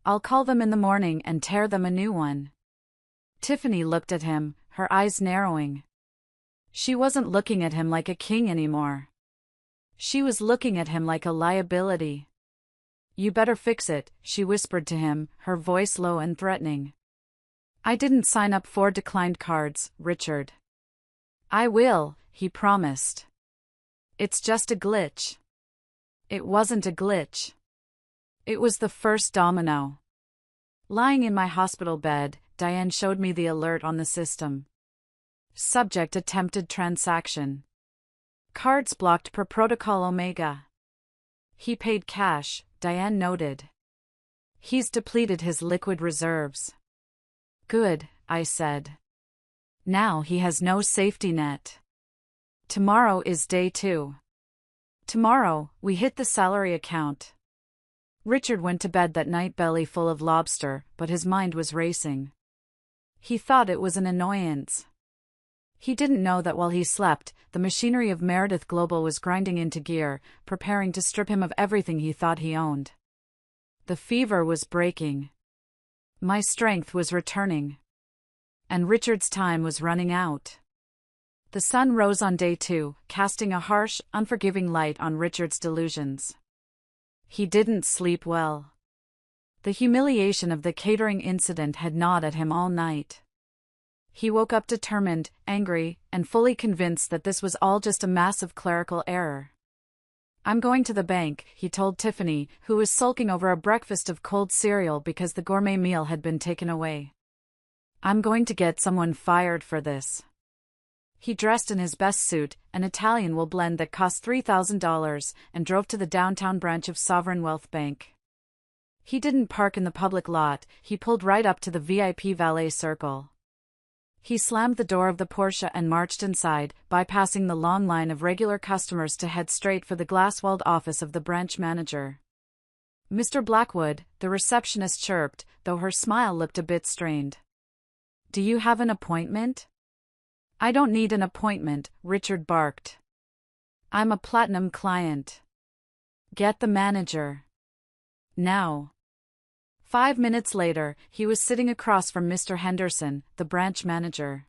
I'll call them in the morning and tear them a new one. Tiffany looked at him, her eyes narrowing. She wasn't looking at him like a king anymore. She was looking at him like a liability. You better fix it, she whispered to him, her voice low and threatening. I didn't sign up for declined cards, Richard. I will, he promised. It's just a glitch. It wasn't a glitch. It was the first domino. Lying in my hospital bed, Diane showed me the alert on the system. Subject attempted transaction. Cards blocked per protocol Omega. He paid cash, Diane noted. He's depleted his liquid reserves. Good, I said. Now he has no safety net. Tomorrow is day 2. Tomorrow, we hit the salary account. Richard went to bed that night belly full of lobster, but his mind was racing. He thought it was an annoyance. He didn't know that while he slept, the machinery of Meredith Global was grinding into gear, preparing to strip him of everything he thought he owned. The fever was breaking. My strength was returning. And Richard's time was running out. The sun rose on day 2, casting a harsh, unforgiving light on Richard's delusions. He didn't sleep well. The humiliation of the catering incident had gnawed at him all night. He woke up determined, angry, and fully convinced that this was all just a massive clerical error. I'm going to the bank, he told Tiffany, who was sulking over a breakfast of cold cereal because the gourmet meal had been taken away. I'm going to get someone fired for this. He dressed in his best suit, an Italian wool blend that cost $3,000, and drove to the downtown branch of Sovereign Wealth Bank. He didn't park in the public lot, he pulled right up to the VIP valet circle. He slammed the door of the Porsche and marched inside, bypassing the long line of regular customers to head straight for the glass-walled office of the branch manager. Mr. Blackwood, the receptionist chirped, though her smile looked a bit strained. Do you have an appointment? I don't need an appointment, Richard barked. I'm a platinum client. Get the manager. Now. 5 minutes later, he was sitting across from Mr. Henderson, the branch manager.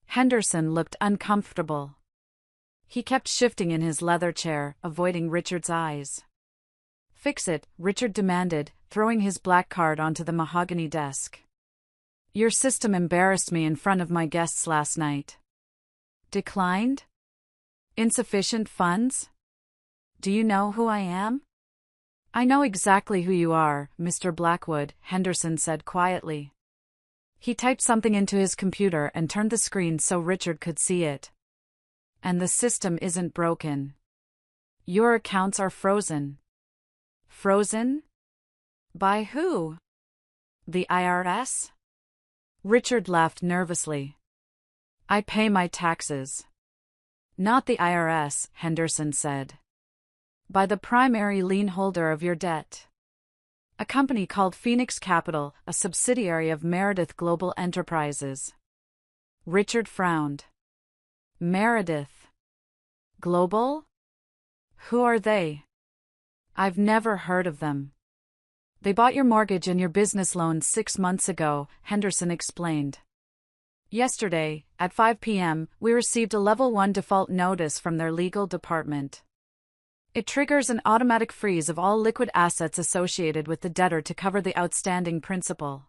Henderson looked uncomfortable. He kept shifting in his leather chair, avoiding Richard's eyes. Fix it, Richard demanded, throwing his black card onto the mahogany desk. Your system embarrassed me in front of my guests last night. Declined? Insufficient funds? Do you know who I am? I know exactly who you are, Mr. Blackwood, Henderson said quietly. He typed something into his computer and turned the screen so Richard could see it. And the system isn't broken. Your accounts are frozen. Frozen? By who? The IRS? Richard laughed nervously. I pay my taxes. Not the IRS, Henderson said. By the primary lien holder of your debt. A company called Phoenix Capital, a subsidiary of Meredith Global Enterprises. Richard frowned. Meredith Global? Who are they? I've never heard of them. They bought your mortgage and your business loan 6 months ago, Henderson explained. Yesterday, at 5 p.m., we received a Level 1 default notice from their legal department. It triggers an automatic freeze of all liquid assets associated with the debtor to cover the outstanding principal.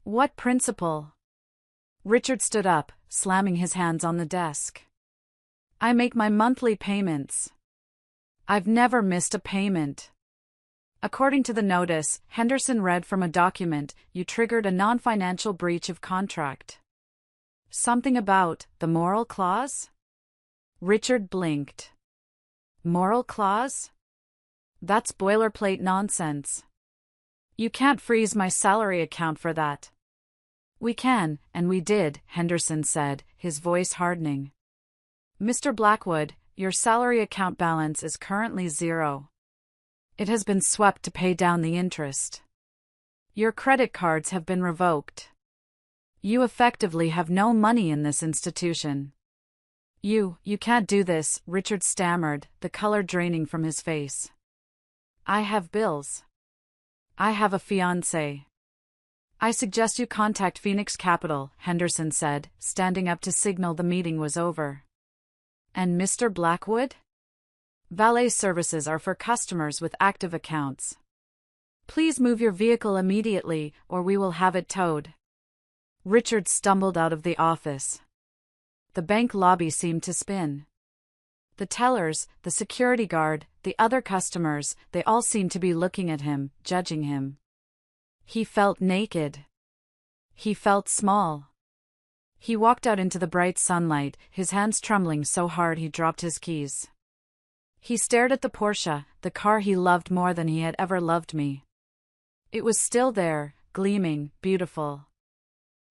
What principal? Richard stood up, slamming his hands on the desk. I make my monthly payments. I've never missed a payment. According to the notice, Henderson read from a document, you triggered a non-financial breach of contract. Something about the moral clause? Richard blinked. Moral clause? That's boilerplate nonsense. You can't freeze my salary account for that. We can, and we did, Henderson said, his voice hardening. Mr. Blackwood, your salary account balance is currently 0. It has been swept to pay down the interest. Your credit cards have been revoked. You effectively have no money in this institution. You can't do this, Richard stammered, the color draining from his face. I have bills. I have a fiancé. I suggest you contact Phoenix Capital, Henderson said, standing up to signal the meeting was over. And Mr. Blackwood? Valet services are for customers with active accounts. Please move your vehicle immediately, or we will have it towed. Richard stumbled out of the office. The bank lobby seemed to spin. The tellers, the security guard, the other customers, they all seemed to be looking at him, judging him. He felt naked. He felt small. He walked out into the bright sunlight, his hands trembling so hard he dropped his keys. He stared at the Porsche, the car he loved more than he had ever loved me. It was still there, gleaming, beautiful.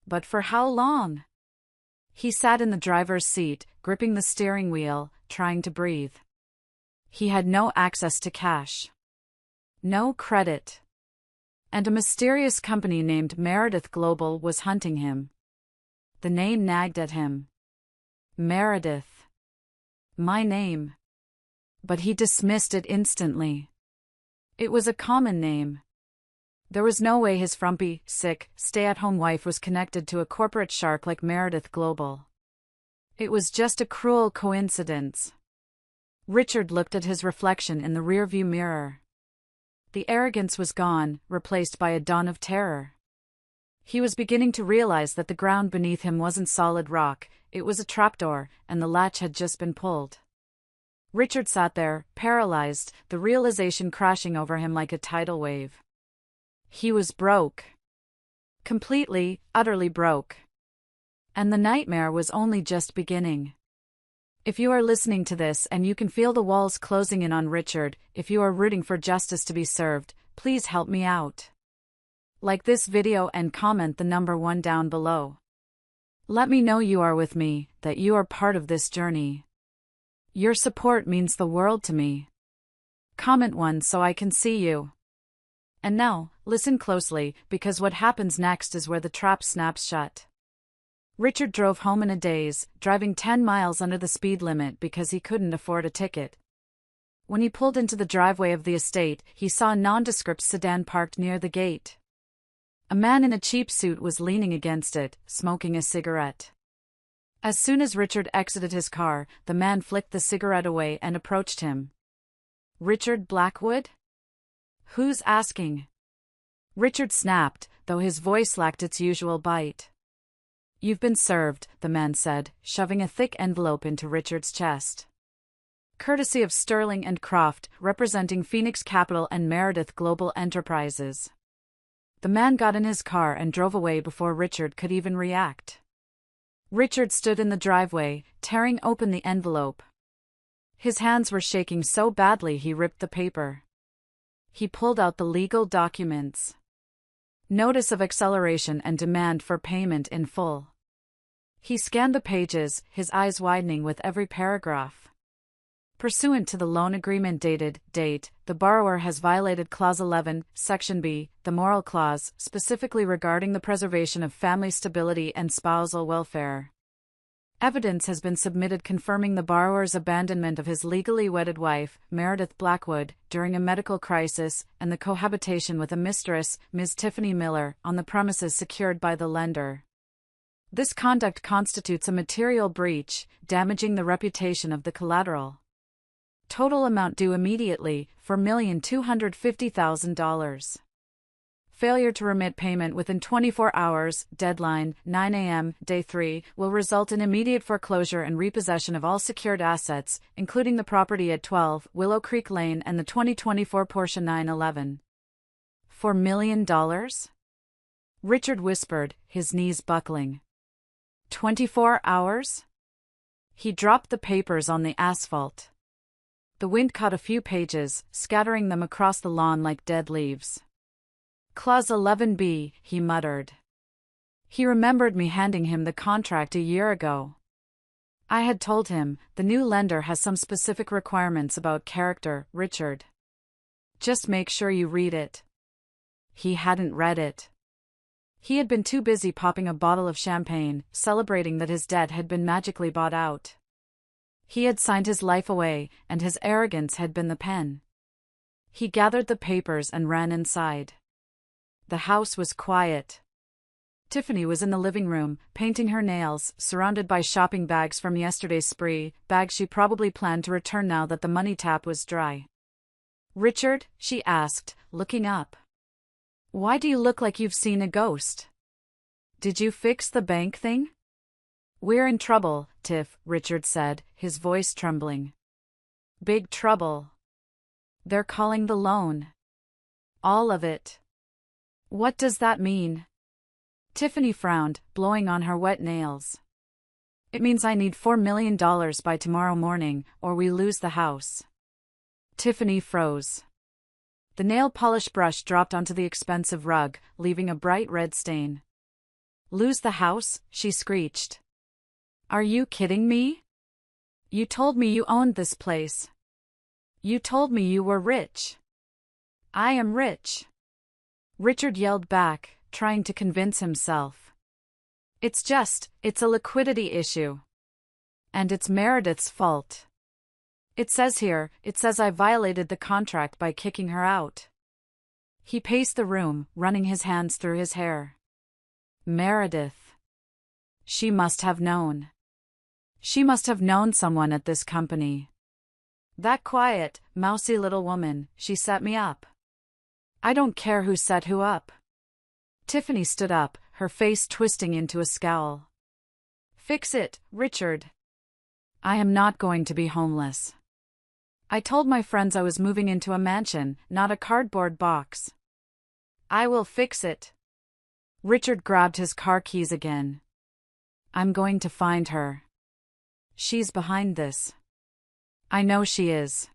But for how long? He sat in the driver's seat, gripping the steering wheel, trying to breathe. He had no access to cash. No credit. And a mysterious company named Meredith Global was hunting him. The name nagged at him. Meredith. My name. But he dismissed it instantly. It was a common name. There was no way his frumpy, sick, stay-at-home wife was connected to a corporate shark like Meredith Global. It was just a cruel coincidence. Richard looked at his reflection in the rearview mirror. The arrogance was gone, replaced by a dawn of terror. He was beginning to realize that the ground beneath him wasn't solid rock, it was a trapdoor, and the latch had just been pulled. Richard sat there, paralyzed, the realization crashing over him like a tidal wave. He was broke. Completely, utterly broke. And the nightmare was only just beginning. If you are listening to this and you can feel the walls closing in on Richard, if you are rooting for justice to be served, please help me out. Like this video and comment the number 1 down below. Let me know you are with me, that you are part of this journey. Your support means the world to me. Comment 1 so I can see you. And now, listen closely, because what happens next is where the trap snaps shut. Richard drove home in a daze, driving 10 miles under the speed limit because he couldn't afford a ticket. When he pulled into the driveway of the estate, he saw a nondescript sedan parked near the gate. A man in a cheap suit was leaning against it, smoking a cigarette. As soon as Richard exited his car, the man flicked the cigarette away and approached him. Richard Blackwood? Who's asking? Richard snapped, though his voice lacked its usual bite. You've been served, the man said, shoving a thick envelope into Richard's chest. Courtesy of Sterling and Croft, representing Phoenix Capital and Meredith Global Enterprises. The man got in his car and drove away before Richard could even react. Richard stood in the driveway, tearing open the envelope. His hands were shaking so badly he ripped the paper. He pulled out the legal documents. Notice of acceleration and demand for payment in full. He scanned the pages, his eyes widening with every paragraph. Pursuant to the loan agreement dated, date, the borrower has violated Clause 11, Section B, the moral clause, specifically regarding the preservation of family stability and spousal welfare. Evidence has been submitted confirming the borrower's abandonment of his legally wedded wife, Meredith Blackwood, during a medical crisis, and the cohabitation with a mistress, Ms. Tiffany Miller, on the premises secured by the lender. This conduct constitutes a material breach, damaging the reputation of the collateral. Total amount due immediately, $4,250,000. Failure to remit payment within 24 hours, deadline, 9 a.m., day 3, will result in immediate foreclosure and repossession of all secured assets, including the property at 12 Willow Creek Lane and the 2024 Porsche 911. $4 million? Richard whispered, his knees buckling. 24 hours? He dropped the papers on the asphalt. The wind caught a few pages, scattering them across the lawn like dead leaves. Clause 11b, he muttered. He remembered me handing him the contract a year ago. I had told him, the new lender has some specific requirements about character, Richard. Just make sure you read it. He hadn't read it. He had been too busy popping a bottle of champagne, celebrating that his debt had been magically bought out. He had signed his life away, and his arrogance had been the pen. He gathered the papers and ran inside. The house was quiet. Tiffany was in the living room, painting her nails, surrounded by shopping bags from yesterday's spree, bags she probably planned to return now that the money tap was dry. "Richard?" she asked, looking up. "Why do you look like you've seen a ghost? Did you fix the bank thing?" "We're in trouble, Tiff," Richard said, his voice trembling. "Big trouble. They're calling the loan. All of it." "What does that mean?" Tiffany frowned, blowing on her wet nails. "It means I need $4 million by tomorrow morning, or we lose the house." Tiffany froze. The nail polish brush dropped onto the expensive rug, leaving a bright red stain. "Lose the house?" she screeched. "Are you kidding me? You told me you owned this place. You told me you were rich." "I am rich," Richard yelled back, trying to convince himself. It's a liquidity issue. And it's Meredith's fault. It says I violated the contract by kicking her out." He paced the room, running his hands through his hair. Meredith. She must have known. She must have known someone at this company. That quiet, mousy little woman, she set me up. I don't care who set who up. Tiffany stood up, her face twisting into a scowl. "Fix it, Richard. I am not going to be homeless. I told my friends I was moving into a mansion, not a cardboard box. I will fix it." Richard grabbed his car keys again. "I'm going to find her. She's behind this. I know she is.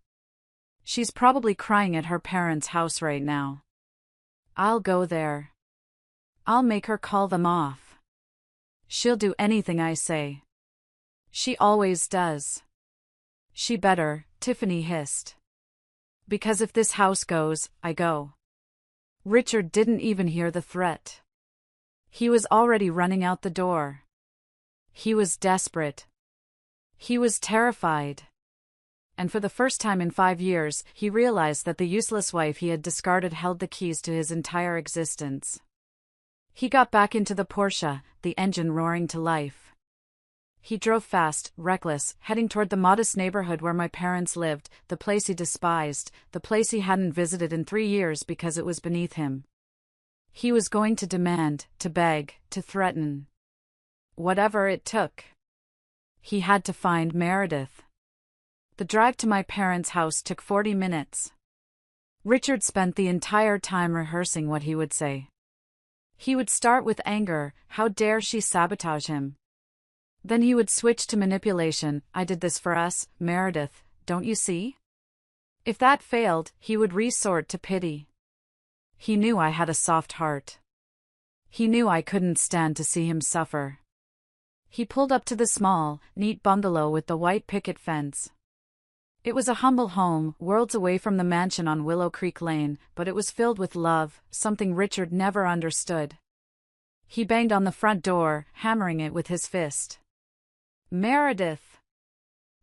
She's probably crying at her parents' house right now. I'll go there. I'll make her call them off. She'll do anything I say. She always does." "She better," Tiffany hissed. "Because if this house goes, I go." Richard didn't even hear the threat. He was already running out the door. He was desperate. He was terrified. And for the first time in 5 years, he realized that the useless wife he had discarded held the keys to his entire existence. He got back into the Porsche, the engine roaring to life. He drove fast, reckless, heading toward the modest neighborhood where my parents lived, the place he despised, the place he hadn't visited in 3 years because it was beneath him. He was going to demand, to beg, to threaten. Whatever it took. He had to find Meredith. The drive to my parents' house took 40 minutes. Richard spent the entire time rehearsing what he would say. He would start with anger, how dare she sabotage him? Then he would switch to manipulation, I did this for us, Meredith, don't you see? If that failed, he would resort to pity. He knew I had a soft heart. He knew I couldn't stand to see him suffer. He pulled up to the small, neat bungalow with the white picket fence. It was a humble home, worlds away from the mansion on Willow Creek Lane, but it was filled with love, something Richard never understood. He banged on the front door, hammering it with his fist. "Meredith!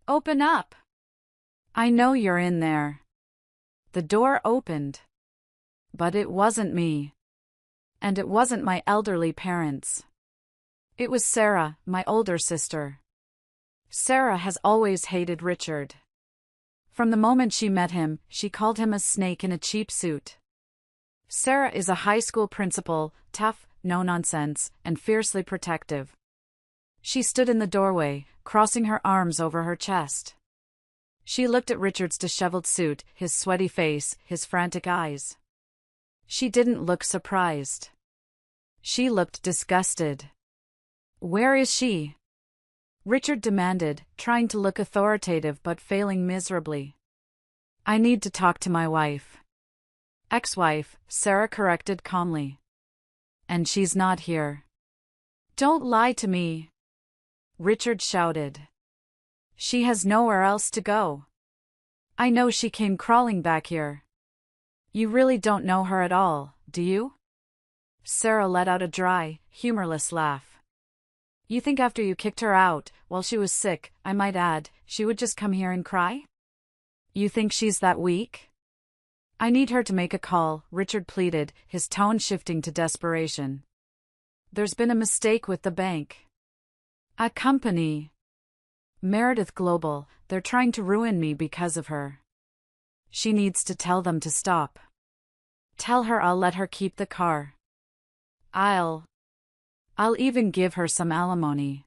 Open up! I know you're in there." The door opened. But it wasn't me. And it wasn't my elderly parents. It was Sarah, my older sister. Sarah has always hated Richard. From the moment she met him, she called him a snake in a cheap suit. Sarah is a high school principal, tough, no-nonsense, and fiercely protective. She stood in the doorway, crossing her arms over her chest. She looked at Richard's disheveled suit, his sweaty face, his frantic eyes. She didn't look surprised. She looked disgusted. "Where is she?" Richard demanded, trying to look authoritative but failing miserably. "I need to talk to my wife." "Ex-wife," Sarah corrected calmly. "And she's not here." "Don't lie to me," Richard shouted. "She has nowhere else to go. I know she came crawling back here." "You really don't know her at all, do you?" Sarah let out a dry, humorless laugh. "You think after you kicked her out, while she was sick, I might add, she would just come here and cry? You think she's that weak?" "I need her to make a call," Richard pleaded, his tone shifting to desperation. "There's been a mistake with the bank. A company. Meredith Global, they're trying to ruin me because of her. She needs to tell them to stop. Tell her I'll let her keep the car. I'll even give her some alimony."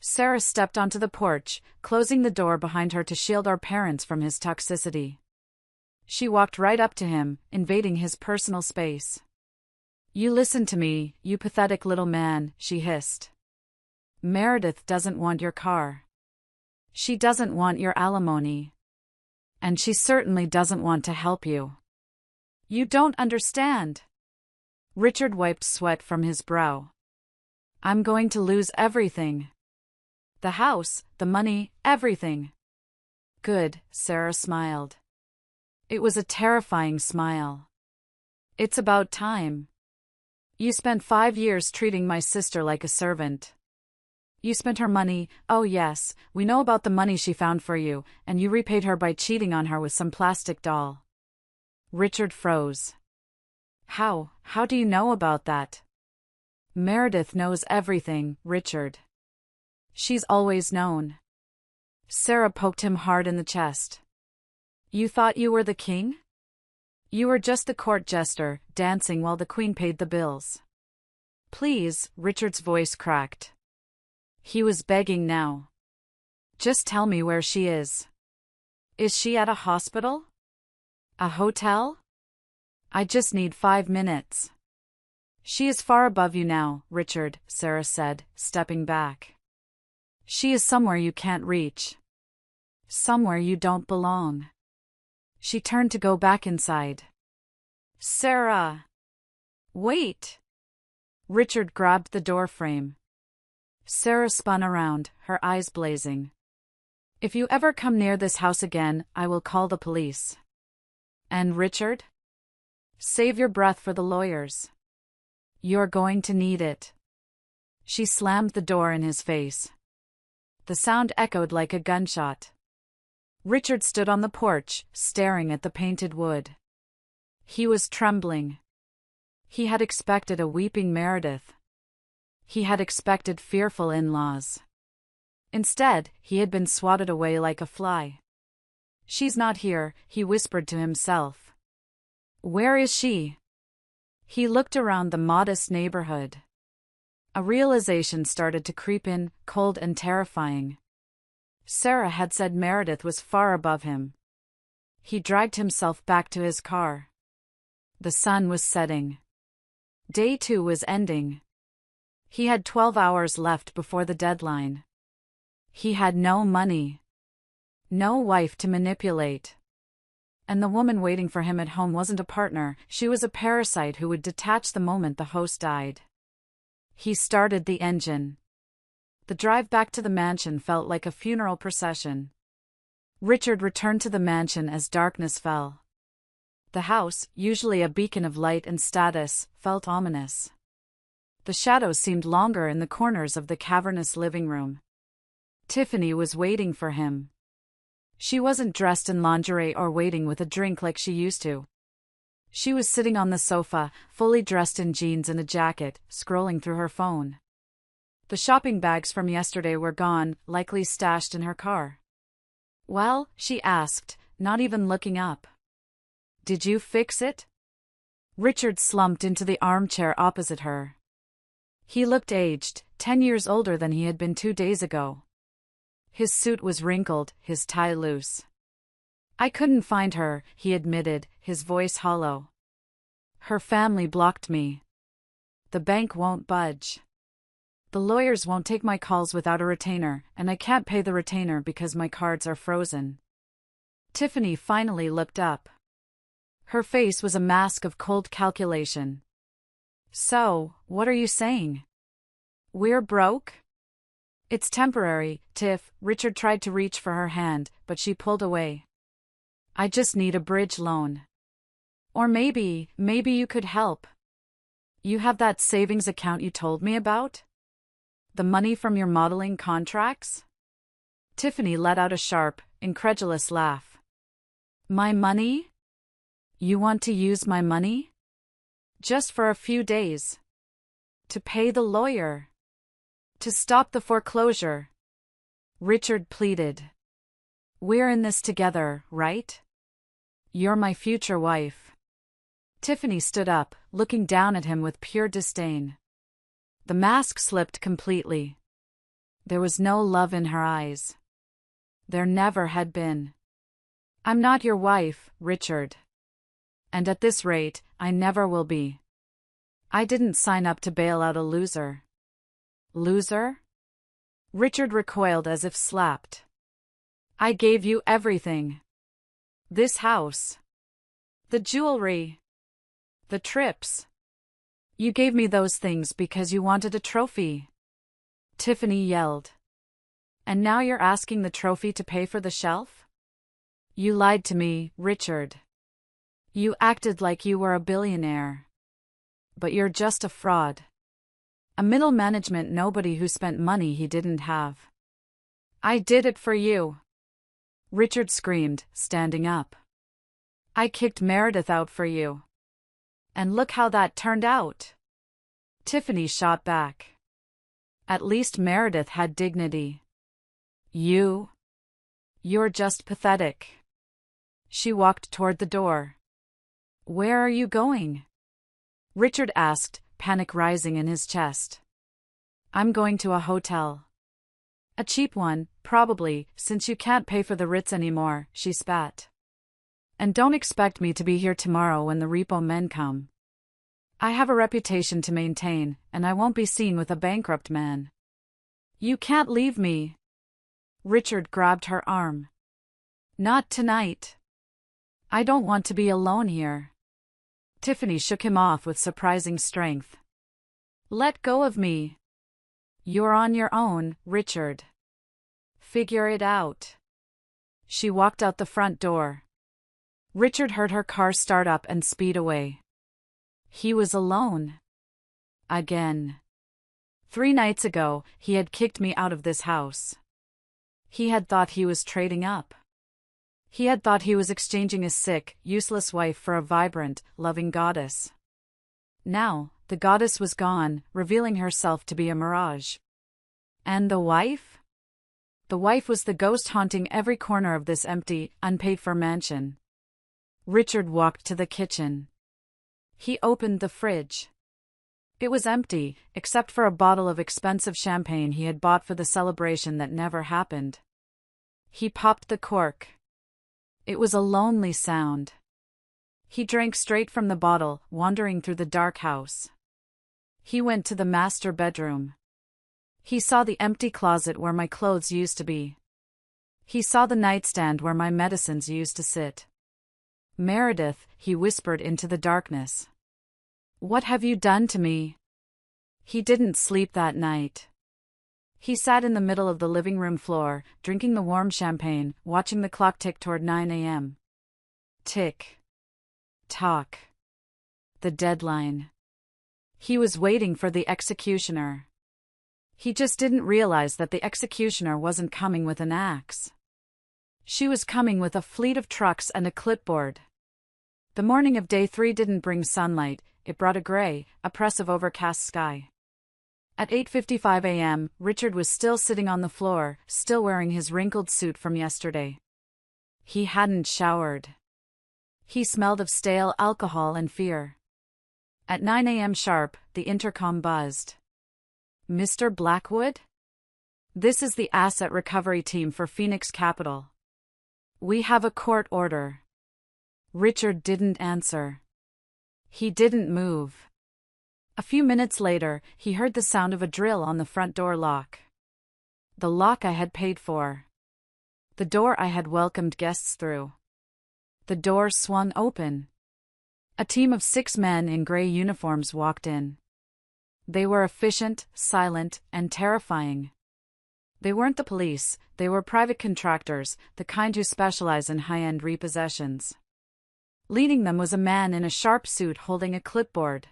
Sarah stepped onto the porch, closing the door behind her to shield our parents from his toxicity. She walked right up to him, invading his personal space. "You listen to me, you pathetic little man," she hissed. "Meredith doesn't want your car. She doesn't want your alimony. And she certainly doesn't want to help you. You don't understand." Richard wiped sweat from his brow. "I'm going to lose everything. The house, the money, everything." "Good," Sarah smiled. It was a terrifying smile. "It's about time. You spent 5 years treating my sister like a servant. You spent her money, oh yes, we know about the money she found for you, and you repaid her by cheating on her with some plastic doll." Richard froze. How do you know about that?" "Meredith knows everything, Richard. She's always known." Sarah poked him hard in the chest. "You thought you were the king? You were just the court jester, dancing while the queen paid the bills." "Please," Richard's voice cracked. He was begging now. "Just tell me where she is. Is she at a hospital? A hotel? I just need 5 minutes." "She is far above you now, Richard," Sarah said, stepping back. "She is somewhere you can't reach. Somewhere you don't belong." She turned to go back inside. "Sarah! Wait!" Richard grabbed the door frame. Sarah spun around, her eyes blazing. "If you ever come near this house again, I will call the police." "And Richard? Save your breath for the lawyers. You're going to need it." She slammed the door in his face. The sound echoed like a gunshot. Richard stood on the porch, staring at the painted wood. He was trembling. He had expected a weeping Meredith. He had expected fearful in-laws. Instead, he had been swatted away like a fly. "She's not here," he whispered to himself. "Where is she?" He looked around the modest neighborhood. A realization started to creep in, cold and terrifying. Sarah had said Meredith was far above him. He dragged himself back to his car. The sun was setting. Day 2 was ending. He had 12 hours left before the deadline. He had no money. No wife to manipulate. And the woman waiting for him at home wasn't a partner, she was a parasite who would detach the moment the host died. He started the engine. The drive back to the mansion felt like a funeral procession. Richard returned to the mansion as darkness fell. The house, usually a beacon of light and status, felt ominous. The shadows seemed longer in the corners of the cavernous living room. Tiffany was waiting for him. She wasn't dressed in lingerie or waiting with a drink like she used to. She was sitting on the sofa, fully dressed in jeans and a jacket, scrolling through her phone. The shopping bags from yesterday were gone, likely stashed in her car. Well, she asked, not even looking up. Did you fix it? Richard slumped into the armchair opposite her. He looked aged, 10 years older than he had been 2 days ago. His suit was wrinkled, his tie loose. I couldn't find her, he admitted, his voice hollow. Her family blocked me. The bank won't budge. The lawyers won't take my calls without a retainer, and I can't pay the retainer because my cards are frozen. Tiffany finally looked up. Her face was a mask of cold calculation. So, what are you saying? We're broke? It's temporary, Tiff. Richard tried to reach for her hand, but she pulled away. I just need a bridge loan. Or maybe you could help. You have that savings account you told me about? The money from your modeling contracts? Tiffany let out a sharp, incredulous laugh. My money? You want to use my money? Just for a few days. To pay the lawyer. To stop the foreclosure. Richard pleaded. We're in this together, right? You're my future wife. Tiffany stood up, looking down at him with pure disdain. The mask slipped completely. There was no love in her eyes. There never had been. I'm not your wife, Richard. And at this rate, I never will be. I didn't sign up to bail out a loser. Loser? Richard recoiled as if slapped. I gave you everything. This house. The jewelry. The trips. You gave me those things because you wanted a trophy. Tiffany yelled. And now you're asking the trophy to pay for the shelf? You lied to me, Richard. You acted like you were a billionaire. But you're just a fraud. A middle management nobody who spent money he didn't have. I did it for you. Richard screamed, standing up. I kicked Meredith out for you. And look how that turned out. Tiffany shot back. At least Meredith had dignity. You're just pathetic. She walked toward the door. Where are you going? Richard asked, panic rising in his chest. I'm going to a hotel. A cheap one, probably, since you can't pay for the Ritz anymore, she spat. And don't expect me to be here tomorrow when the repo men come. I have a reputation to maintain, and I won't be seen with a bankrupt man. You can't leave me. Richard grabbed her arm. Not tonight. I don't want to be alone here. Tiffany shook him off with surprising strength. Let go of me. You're on your own, Richard. Figure it out. She walked out the front door. Richard heard her car start up and speed away. He was alone. Again. 3 nights ago, he had kicked me out of this house. He had thought he was trading up. He had thought he was exchanging a sick, useless wife for a vibrant, loving goddess. Now, the goddess was gone, revealing herself to be a mirage. And the wife? The wife was the ghost haunting every corner of this empty, unpaid-for mansion. Richard walked to the kitchen. He opened the fridge. It was empty, except for a bottle of expensive champagne he had bought for the celebration that never happened. He popped the cork. It was a lonely sound. He drank straight from the bottle, wandering through the dark house. He went to the master bedroom. He saw the empty closet where my clothes used to be. He saw the nightstand where my medicines used to sit. Meredith, he whispered into the darkness. What have you done to me? He didn't sleep that night. He sat in the middle of the living room floor, drinking the warm champagne, watching the clock tick toward 9 a.m. Tick. Tock. The deadline. He was waiting for the executioner. He just didn't realize that the executioner wasn't coming with an axe. She was coming with a fleet of trucks and a clipboard. The morning of day 3 didn't bring sunlight, it brought a gray, oppressive overcast sky. At 8:55 a.m., Richard was still sitting on the floor, still wearing his wrinkled suit from yesterday. He hadn't showered. He smelled of stale alcohol and fear. At 9 a.m. sharp, the intercom buzzed. "Mr. Blackwood? This is the asset recovery team for Phoenix Capital. We have a court order." Richard didn't answer. He didn't move. A few minutes later, he heard the sound of a drill on the front door lock. The lock I had paid for. The door I had welcomed guests through. The door swung open. A team of 6 men in gray uniforms walked in. They were efficient, silent, and terrifying. They weren't the police, they were private contractors, the kind who specialize in high-end repossessions. Leading them was a man in a sharp suit holding a clipboard.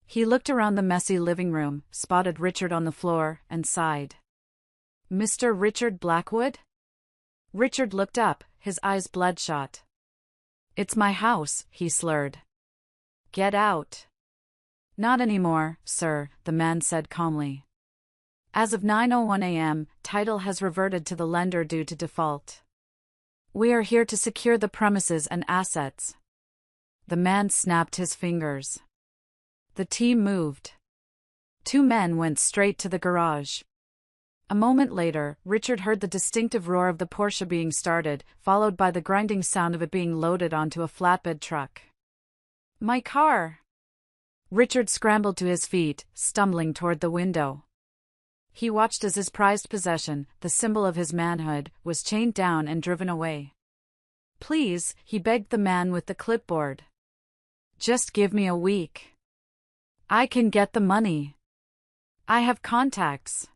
He looked around the messy living room, spotted Richard on the floor, and sighed. "Mr. Richard Blackwood?" Richard looked up, his eyes bloodshot. "It's my house," he slurred. "Get out." "Not anymore, sir," the man said calmly. "As of 9:01 a.m., title has reverted to the lender due to default. We are here to secure the premises and assets." The man snapped his fingers. The team moved. 2 men went straight to the garage. A moment later, Richard heard the distinctive roar of the Porsche being started, followed by the grinding sound of it being loaded onto a flatbed truck. "My car!" Richard scrambled to his feet, stumbling toward the window. He watched as his prized possession, the symbol of his manhood, was chained down and driven away. "Please," he begged the man with the clipboard. "Just give me a week. I can get the money. I have contacts."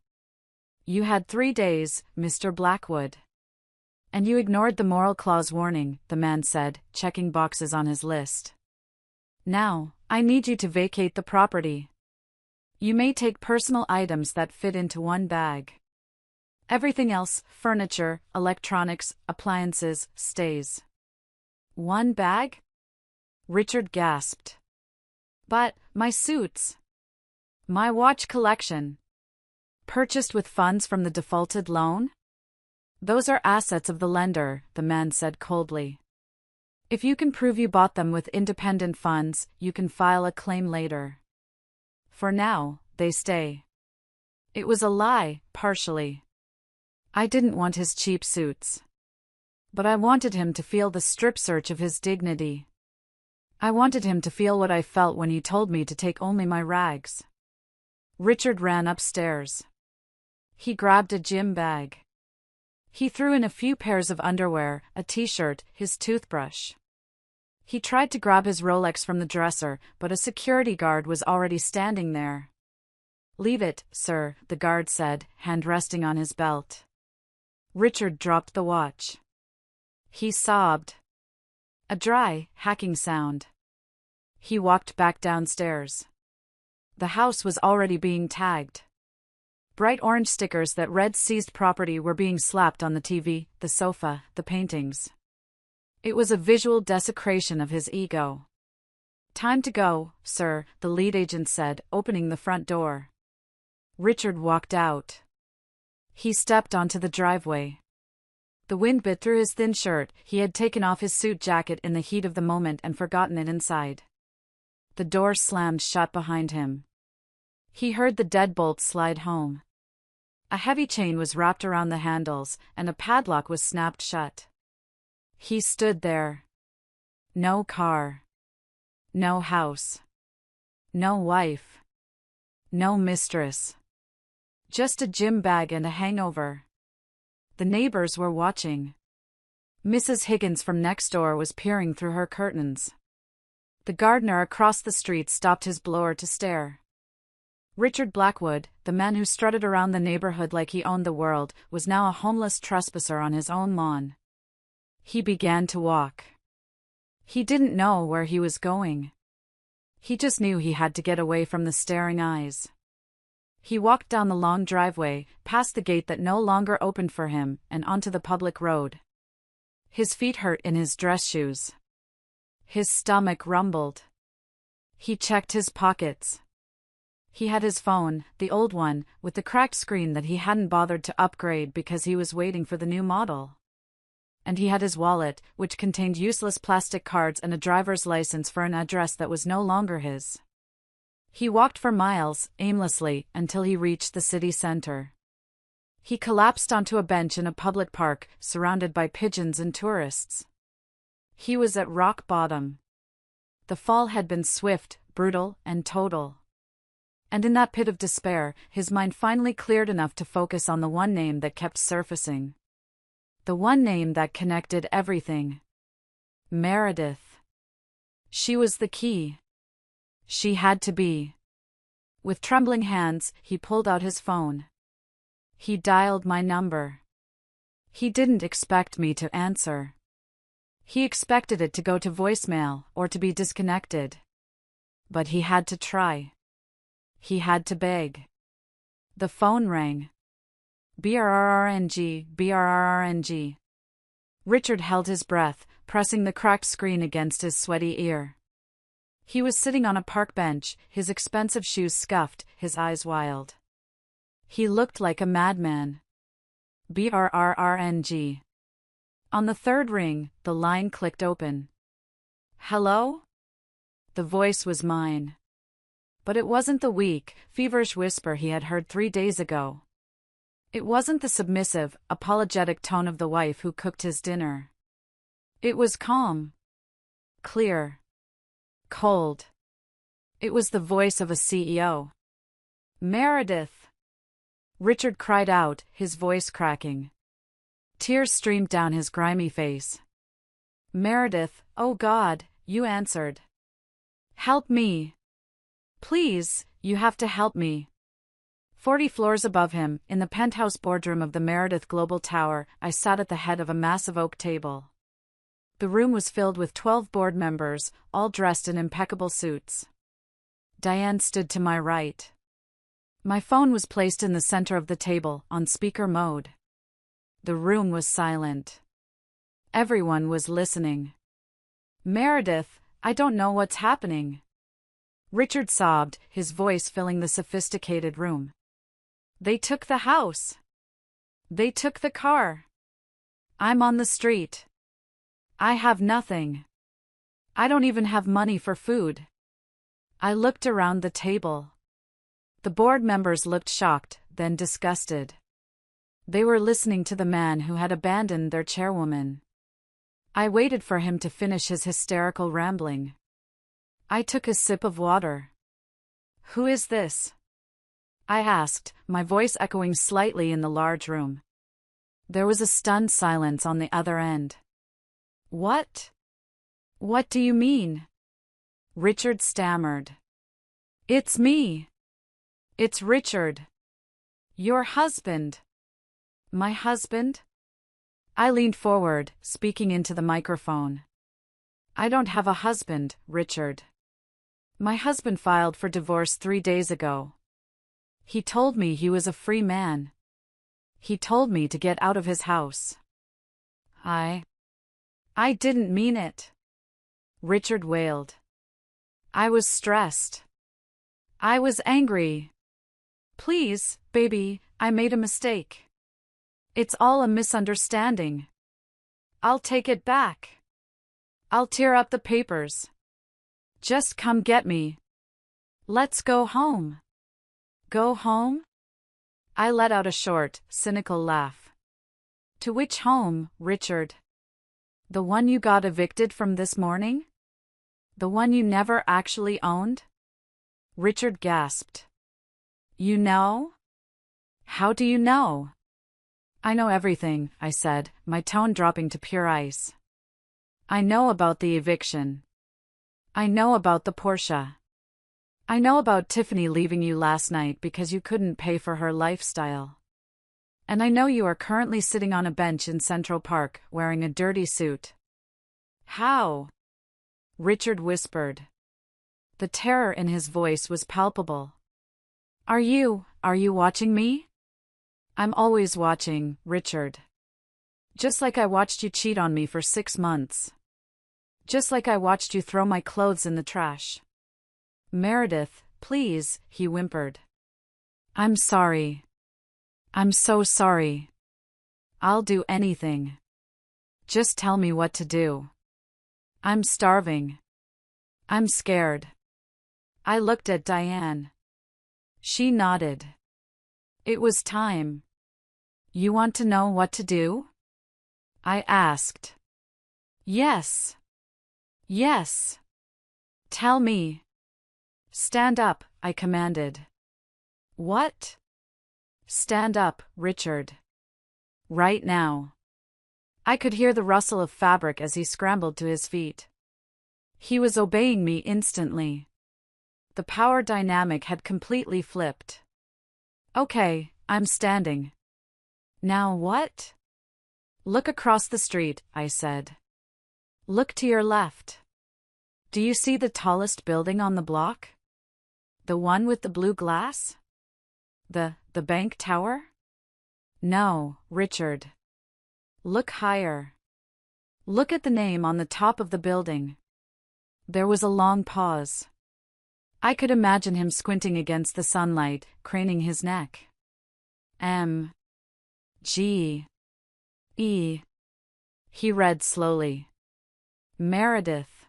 "You had 3 days, Mr. Blackwood. And you ignored the moral clause warning," the man said, checking boxes on his list. "Now, I need you to vacate the property. You may take personal items that fit into one bag. Everything else, furniture, electronics, appliances, stays." "One bag?" Richard gasped. "But, my suits. My watch collection. Purchased with funds from the defaulted loan?" "Those are assets of the lender," the man said coldly. "If you can prove you bought them with independent funds, you can file a claim later. For now, they stay." It was a lie, partially. I didn't want his cheap suits. But I wanted him to feel the strip search of his dignity. I wanted him to feel what I felt when he told me to take only my rags. Richard ran upstairs. He grabbed a gym bag. He threw in a few pairs of underwear, a t-shirt, his toothbrush. He tried to grab his Rolex from the dresser, but a security guard was already standing there. "Leave it, sir," the guard said, hand resting on his belt. Richard dropped the watch. He sobbed. A dry, hacking sound. He walked back downstairs. The house was already being tagged. Bright orange stickers that read seized property were being slapped on the TV, the sofa, the paintings. It was a visual desecration of his ego. "Time to go, sir," the lead agent said, opening the front door. Richard walked out. He stepped onto the driveway. The wind bit through his thin shirt. He had taken off his suit jacket in the heat of the moment and forgotten it inside. The door slammed shut behind him. He heard the deadbolt slide home. A heavy chain was wrapped around the handles, and a padlock was snapped shut. He stood there. No car. No house. No wife. No mistress. Just a gym bag and a hangover. The neighbors were watching. Mrs. Higgins from next door was peering through her curtains. The gardener across the street stopped his blower to stare. Richard Blackwood, the man who strutted around the neighborhood like he owned the world, was now a homeless trespasser on his own lawn. He began to walk. He didn't know where he was going. He just knew he had to get away from the staring eyes. He walked down the long driveway, past the gate that no longer opened for him, and onto the public road. His feet hurt in his dress shoes. His stomach rumbled. He checked his pockets. He had his phone, the old one, with the cracked screen that he hadn't bothered to upgrade because he was waiting for the new model. And he had his wallet, which contained useless plastic cards and a driver's license for an address that was no longer his. He walked for miles, aimlessly, until he reached the city center. He collapsed onto a bench in a public park, surrounded by pigeons and tourists. He was at rock bottom. The fall had been swift, brutal, and total. And in that pit of despair, his mind finally cleared enough to focus on the one name that kept surfacing. The one name that connected everything. Meredith. She was the key. She had to be. With trembling hands, he pulled out his phone. He dialed my number. He didn't expect me to answer. He expected it to go to voicemail or to be disconnected. But he had to try. He had to beg. The phone rang. Brrrng, brrrng. Richard held his breath, pressing the cracked screen against his sweaty ear. He was sitting on a park bench, his expensive shoes scuffed, his eyes wild. He looked like a madman. Brrrng. On the third ring, the line clicked open. Hello? The voice was mine. But it wasn't the weak, feverish whisper he had heard 3 days ago. It wasn't the submissive, apologetic tone of the wife who cooked his dinner. It was calm. Clear. Cold. It was the voice of a CEO. Meredith! Richard cried out, his voice cracking. Tears streamed down his grimy face. Meredith, oh God, you answered. Help me. Please, you have to help me. 40 floors above him, in the penthouse boardroom of the Meredith Global Tower, I sat at the head of a massive oak table. The room was filled with 12 board members, all dressed in impeccable suits. Diane stood to my right. My phone was placed in the center of the table, on speaker mode. The room was silent. Everyone was listening. Meredith, I don't know what's happening. Richard sobbed, his voice filling the sophisticated room. They took the house. They took the car. I'm on the street. I have nothing. I don't even have money for food. I looked around the table. The board members looked shocked, then disgusted. They were listening to the man who had abandoned their chairwoman. I waited for him to finish his hysterical rambling. I took a sip of water. Who is this? I asked, my voice echoing slightly in the large room. There was a stunned silence on the other end. What? What do you mean? Richard stammered. It's me. It's Richard. Your husband. My husband? I leaned forward, speaking into the microphone. I don't have a husband, Richard. My husband filed for divorce 3 days ago. He told me he was a free man. He told me to get out of his house. I didn't mean it. Richard wailed. I was stressed. I was angry. Please, baby, I made a mistake. It's all a misunderstanding. I'll take it back. I'll tear up the papers. Just come get me. Let's go home. Go home? I let out a short, cynical laugh. To which home, Richard? The one you got evicted from this morning? The one you never actually owned? Richard gasped. You know? How do you know? I know everything, I said, my tone dropping to pure ice. I know about the eviction. I know about the Porsche. I know about Tiffany leaving you last night because you couldn't pay for her lifestyle. And I know you are currently sitting on a bench in Central Park, wearing a dirty suit. How? Richard whispered. The terror in his voice was palpable. Are you watching me? I'm always watching, Richard. Just like I watched you cheat on me for 6 months. Just like I watched you throw my clothes in the trash. Meredith, Please, he whimpered. I'm sorry. I'm so sorry. I'll do anything. Just tell me what to do. I'm starving. I'm scared. I looked at Diane. She nodded. It was time. You want to know what to do? I asked. Yes. Yes. Tell me. Stand up, I commanded. What? Stand up, Richard. Right now. I could hear the rustle of fabric as he scrambled to his feet. He was obeying me instantly. The power dynamic had completely flipped. Okay, I'm standing. Now what? Look across the street, I said. Look to your left. Do you see the tallest building on the block? The one with the blue glass? The bank tower? No, Richard. Look higher. Look at the name on the top of the building. There was a long pause. I could imagine him squinting against the sunlight, craning his neck. M. G. E. He read slowly. Meredith.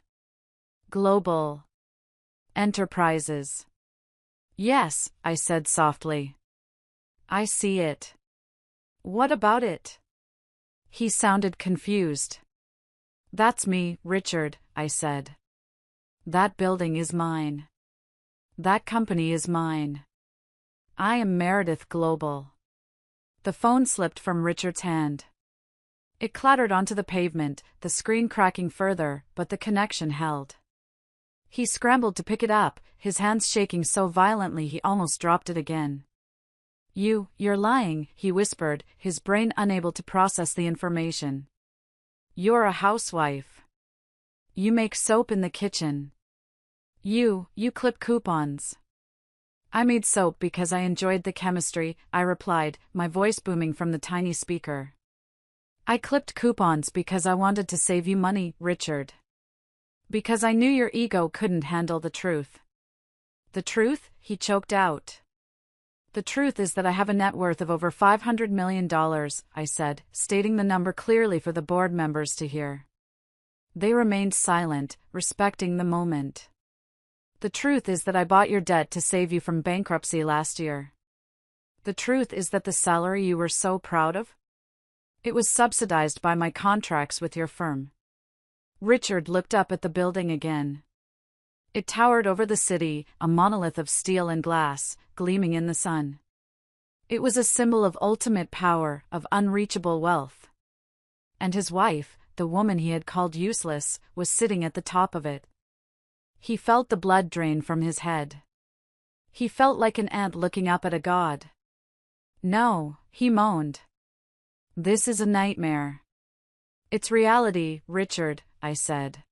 Global. Enterprises. Yes, I said softly. I see it. What about it? He sounded confused. That's me, Richard, I said. That building is mine. That company is mine. I am Meredith Global. The phone slipped from Richard's hand. It clattered onto the pavement, the screen cracking further, but the connection held. He scrambled to pick it up, his hands shaking so violently he almost dropped it again. You're lying, he whispered, his brain unable to process the information. You're a housewife. You make soap in the kitchen. You clip coupons. I made soap because I enjoyed the chemistry, I replied, my voice booming from the tiny speaker. I clipped coupons because I wanted to save you money, Richard. Because I knew your ego couldn't handle the truth. The truth? He choked out. The truth is that I have a net worth of over $500 million, I said, stating the number clearly for the board members to hear. They remained silent, respecting the moment. The truth is that I bought your debt to save you from bankruptcy last year. The truth is that the salary you were so proud of? It was subsidized by my contracts with your firm. Richard looked up at the building again. It towered over the city, a monolith of steel and glass, gleaming in the sun. It was a symbol of ultimate power, of unreachable wealth. And his wife, the woman he had called useless, was sitting at the top of it. He felt the blood drain from his head. He felt like an ant looking up at a god. No, he moaned. This is a nightmare. It's reality, Richard, I said.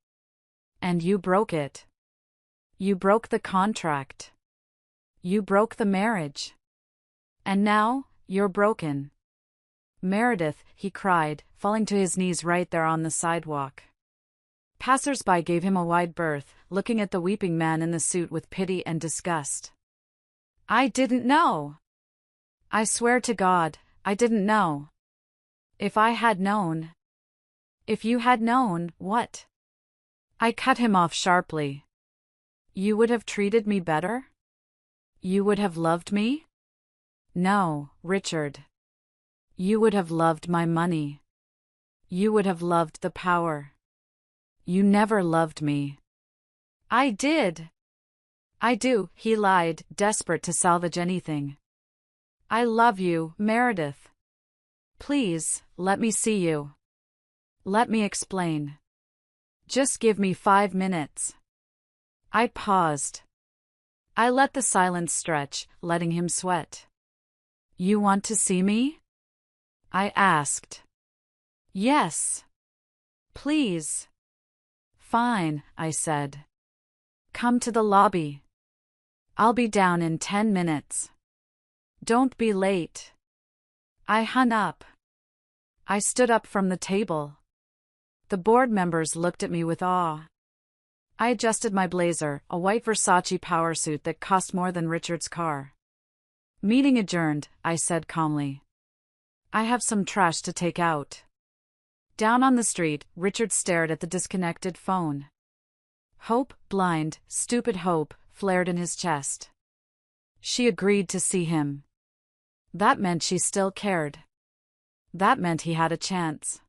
And you broke it. You broke the contract. You broke the marriage. And now, you're broken. Meredith, he cried, falling to his knees right there on the sidewalk. Passers-by gave him a wide berth, looking at the weeping man in the suit with pity and disgust. I didn't know. I swear to God, I didn't know. If I had known. If you had known, what? I cut him off sharply. You would have treated me better? You would have loved me? No, Richard. You would have loved my money. You would have loved the power. You never loved me. I did. I do, he lied, desperate to salvage anything. I love you, Meredith. Please, let me see you. Let me explain. Just give me 5 minutes. I paused. I let the silence stretch, letting him sweat. You want to see me? I asked. Yes. Please. Fine, I said. Come to the lobby. I'll be down in 10 minutes. Don't be late. I hung up. I stood up from the table. The board members looked at me with awe. I adjusted my blazer, a white Versace power suit that cost more than Richard's car. Meeting adjourned, I said calmly. I have some trash to take out. Down on the street, Richard stared at the disconnected phone. Hope, blind, stupid hope, flared in his chest. She agreed to see him. That meant she still cared. That meant he had a chance.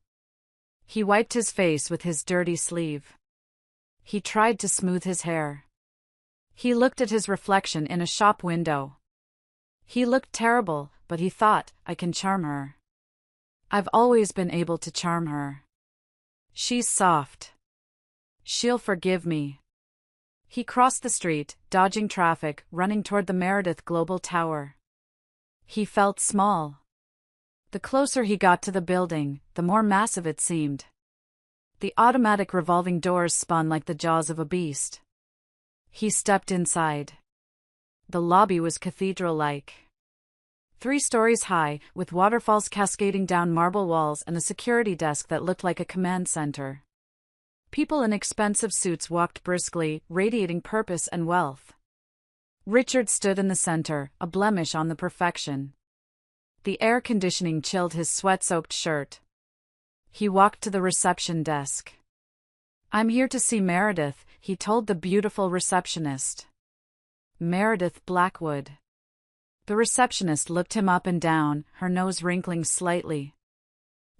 He wiped his face with his dirty sleeve. He tried to smooth his hair. He looked at his reflection in a shop window. He looked terrible, but he thought, I can charm her. I've always been able to charm her. She's soft. She'll forgive me. He crossed the street, dodging traffic, running toward the Meredith Global Tower. He felt small. The closer he got to the building, the more massive it seemed. The automatic revolving doors spun like the jaws of a beast. He stepped inside. The lobby was cathedral-like. 3 stories high, with waterfalls cascading down marble walls and a security desk that looked like a command center. People in expensive suits walked briskly, radiating purpose and wealth. Richard stood in the center, a blemish on the perfection. The air conditioning chilled his sweat-soaked shirt. He walked to the reception desk. I'm here to see Meredith, he told the beautiful receptionist. Meredith Blackwood. The receptionist looked him up and down, her nose wrinkling slightly.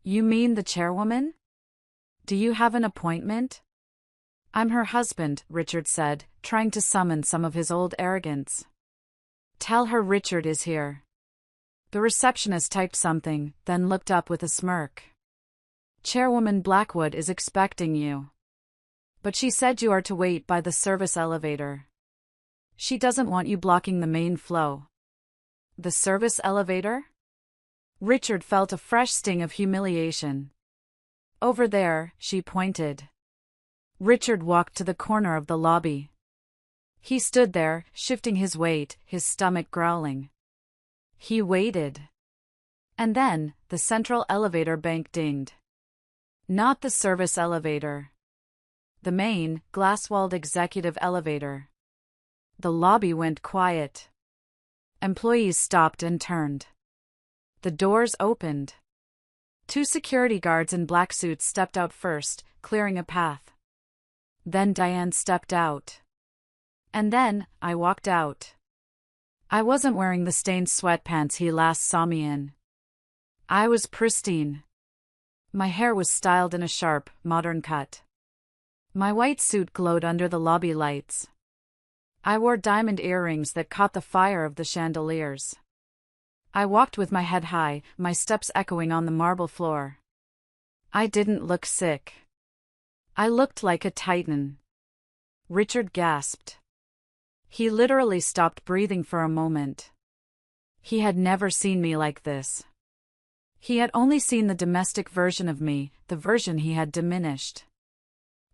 You mean the chairwoman? Do you have an appointment? I'm her husband, Richard said, trying to summon some of his old arrogance. Tell her Richard is here. The receptionist typed something, then looked up with a smirk. Chairwoman Blackwood is expecting you. But she said you are to wait by the service elevator. She doesn't want you blocking the main flow. The service elevator? Richard felt a fresh sting of humiliation. Over there, she pointed. Richard walked to the corner of the lobby. He stood there, shifting his weight, his stomach growling. He waited. And then, the central elevator bank dinged. Not the service elevator. The main, glass-walled executive elevator. The lobby went quiet. Employees stopped and turned. The doors opened. 2 security guards in black suits stepped out first, clearing a path. Then Diane stepped out. And then, I walked out. I wasn't wearing the stained sweatpants he last saw me in. I was pristine. My hair was styled in a sharp, modern cut. My white suit glowed under the lobby lights. I wore diamond earrings that caught the fire of the chandeliers. I walked with my head high, my steps echoing on the marble floor. I didn't look sick. I looked like a titan. Richard gasped. He literally stopped breathing for a moment. He had never seen me like this. He had only seen the domestic version of me, the version he had diminished.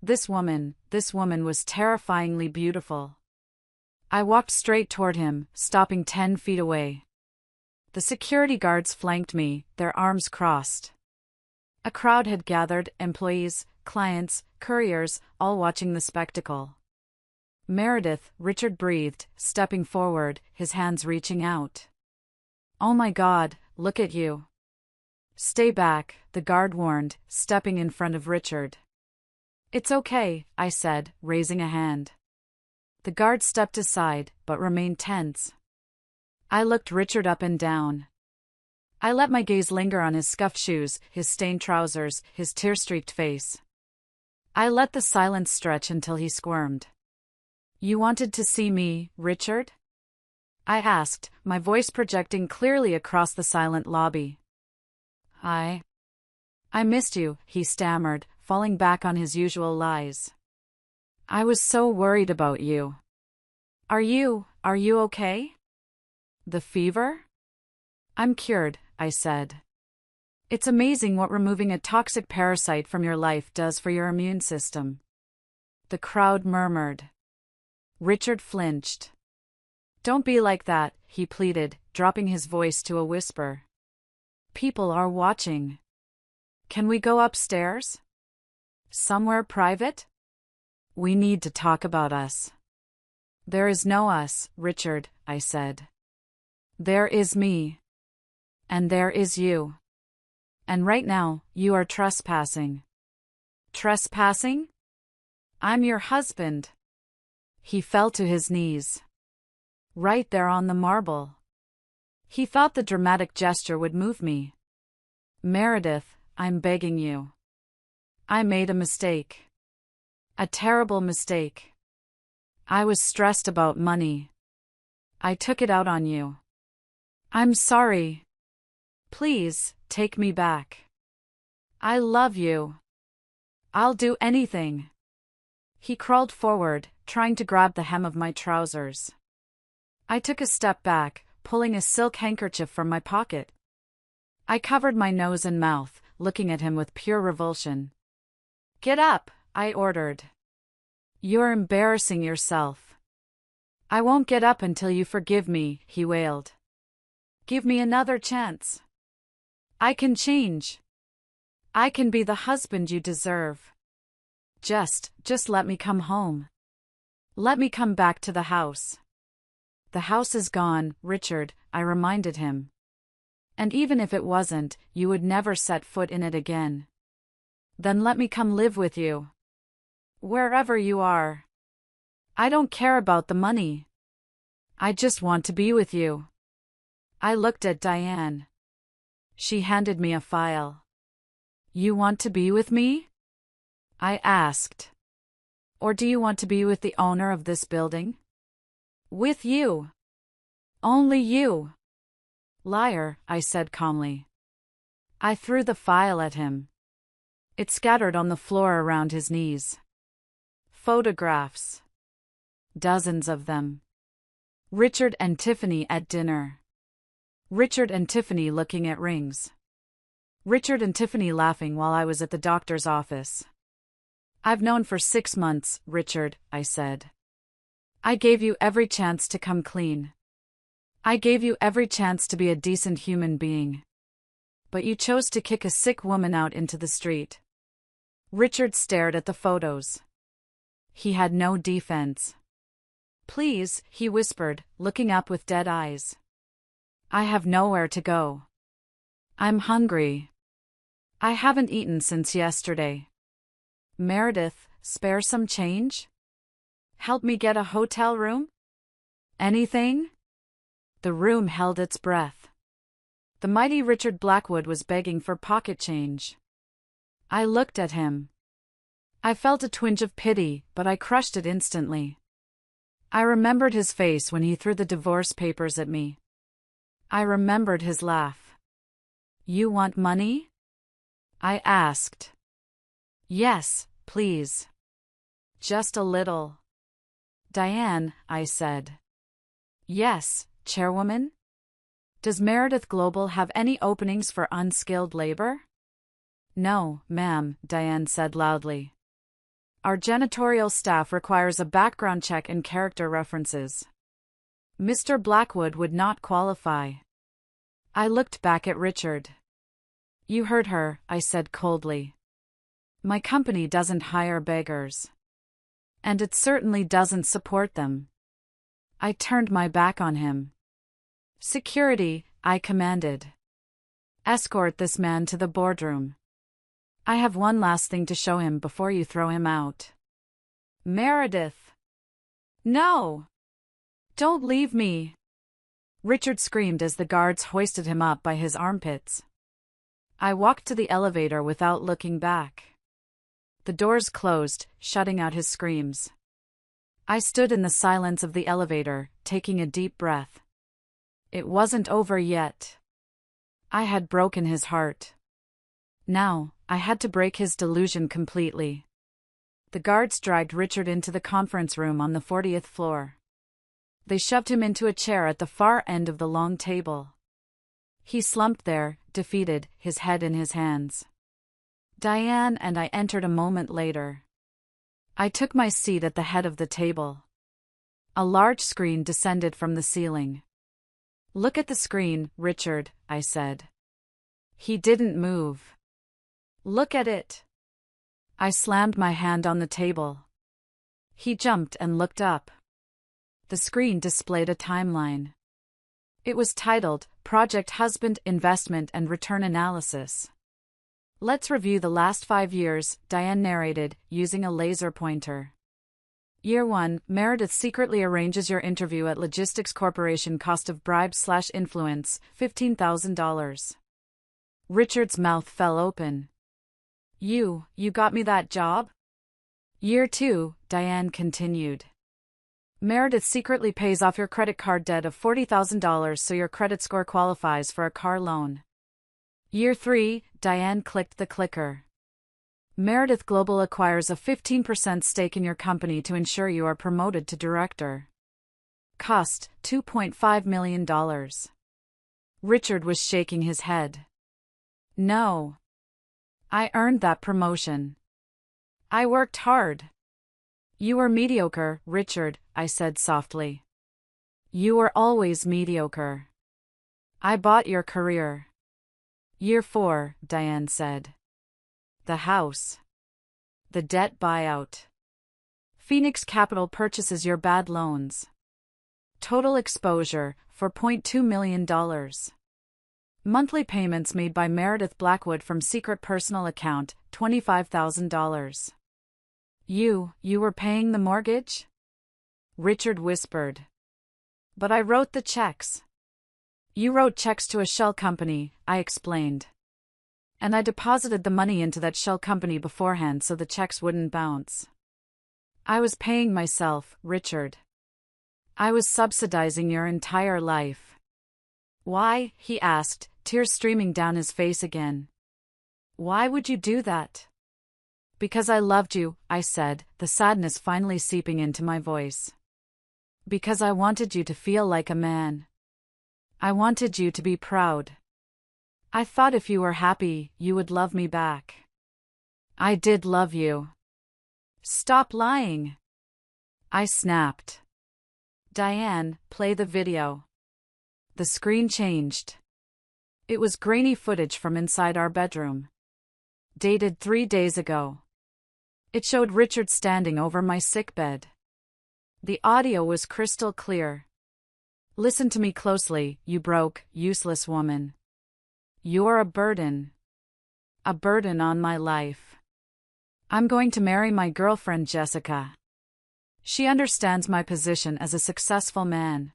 This woman was terrifyingly beautiful. I walked straight toward him, stopping 10 feet away. The security guards flanked me, their arms crossed. A crowd had gathered, employees, clients, couriers, all watching the spectacle. Meredith, Richard breathed, stepping forward, his hands reaching out. Oh my God, look at you. Stay back, the guard warned, stepping in front of Richard. It's okay, I said, raising a hand. The guard stepped aside, but remained tense. I looked Richard up and down. I let my gaze linger on his scuffed shoes, his stained trousers, his tear-streaked face. I let the silence stretch until he squirmed. You wanted to see me, Richard? I asked, my voice projecting clearly across the silent lobby. I missed you, he stammered, falling back on his usual lies. I was so worried about you. Are you okay? The fever? I'm cured, I said. It's amazing what removing a toxic parasite from your life does for your immune system. The crowd murmured. Richard flinched. Don't be like that, he pleaded, dropping his voice to a whisper. People are watching. Can we go upstairs? Somewhere private? We need to talk about us. There is no us, Richard, I said. There is me. And there is you. And right now, you are trespassing. Trespassing? I'm your husband. He fell to his knees. Right there on the marble. He thought the dramatic gesture would move me. Meredith, I'm begging you. I made a mistake. A terrible mistake. I was stressed about money. I took it out on you. I'm sorry. Please, take me back. I love you. I'll do anything. He crawled forward, trying to grab the hem of my trousers. I took a step back, pulling a silk handkerchief from my pocket. I covered my nose and mouth, looking at him with pure revulsion. Get up, I ordered. You're embarrassing yourself. I won't get up until you forgive me, he wailed. Give me another chance. I can change. I can be the husband you deserve. Just let me come home. Let me come back to the house. The house is gone, Richard, I reminded him. And even if it wasn't, you would never set foot in it again. Then let me come live with you. Wherever you are. I don't care about the money. I just want to be with you. I looked at Diane. She handed me a file. You want to be with me? I asked. Or do you want to be with the owner of this building? With you. Only you. Liar, I said calmly. I threw the file at him. It scattered on the floor around his knees. Photographs. Dozens of them. Richard and Tiffany at dinner. Richard and Tiffany looking at rings. Richard and Tiffany laughing while I was at the doctor's office. I've known for 6 months, Richard, I said. I gave you every chance to come clean. I gave you every chance to be a decent human being. But you chose to kick a sick woman out into the street. Richard stared at the photos. He had no defense. Please, he whispered, looking up with dead eyes. I have nowhere to go. I'm hungry. I haven't eaten since yesterday. Meredith, spare some change? Help me get a hotel room? Anything? The room held its breath. The mighty Richard Blackwood was begging for pocket change. I looked at him. I felt a twinge of pity, but I crushed it instantly. I remembered his face when he threw the divorce papers at me. I remembered his laugh. You want money? I asked. Yes, please. Just a little. Diane, I said. Yes, Chairwoman? Does Meredith Global have any openings for unskilled labor? No, ma'am, Diane said loudly. Our janitorial staff requires a background check and character references. Mr. Blackwood would not qualify. I looked back at Richard. You heard her, I said coldly. My company doesn't hire beggars. And it certainly doesn't support them. I turned my back on him. Security, I commanded. Escort this man to the boardroom. I have one last thing to show him before you throw him out. Meredith! No! Don't leave me! Richard screamed as the guards hoisted him up by his armpits. I walked to the elevator without looking back. The doors closed, shutting out his screams. I stood in the silence of the elevator, taking a deep breath. It wasn't over yet. I had broken his heart. Now, I had to break his delusion completely. The guards dragged Richard into the conference room on the 40th floor. They shoved him into a chair at the far end of the long table. He slumped there, defeated, his head in his hands. Diane and I entered a moment later. I took my seat at the head of the table. A large screen descended from the ceiling. Look at the screen, Richard, I said. He didn't move. Look at it. I slammed my hand on the table. He jumped and looked up. The screen displayed a timeline. It was titled, Project Husband Investment and Return Analysis. Let's review the last 5 years, Diane narrated, using a laser pointer. Year 1, Meredith secretly arranges your interview at Logistics Corporation. Cost of bribe/influence, $15,000. Richard's mouth fell open. You got me that job? Year 2, Diane continued. Meredith secretly pays off your credit card debt of $40,000 so your credit score qualifies for a car loan. Year 3, Diane clicked the clicker. Meredith Global acquires a 15% stake in your company to ensure you are promoted to director. Cost, $2.5 million. Richard was shaking his head. No. I earned that promotion. I worked hard. You were mediocre, Richard, I said softly. You were always mediocre. I bought your career. Year 4, Diane said. The house. The debt buyout. Phoenix Capital purchases your bad loans. Total exposure, $4.2 million. Monthly payments made by Meredith Blackwood from secret personal account, $25,000. You were paying the mortgage? Richard whispered. But I wrote the checks. You wrote checks to a shell company, I explained. And I deposited the money into that shell company beforehand so the checks wouldn't bounce. I was paying myself, Richard. I was subsidizing your entire life. Why? He asked, tears streaming down his face again. Why would you do that? Because I loved you, I said, the sadness finally seeping into my voice. Because I wanted you to feel like a man. I wanted you to be proud. I thought if you were happy, you would love me back. I did love you. Stop lying. I snapped. Diane, play the video. The screen changed. It was grainy footage from inside our bedroom. Dated 3 days ago. It showed Richard standing over my sickbed. The audio was crystal clear. Listen to me closely, you broke, useless woman. You're a burden. A burden on my life. I'm going to marry my girlfriend Jessica. She understands my position as a successful man.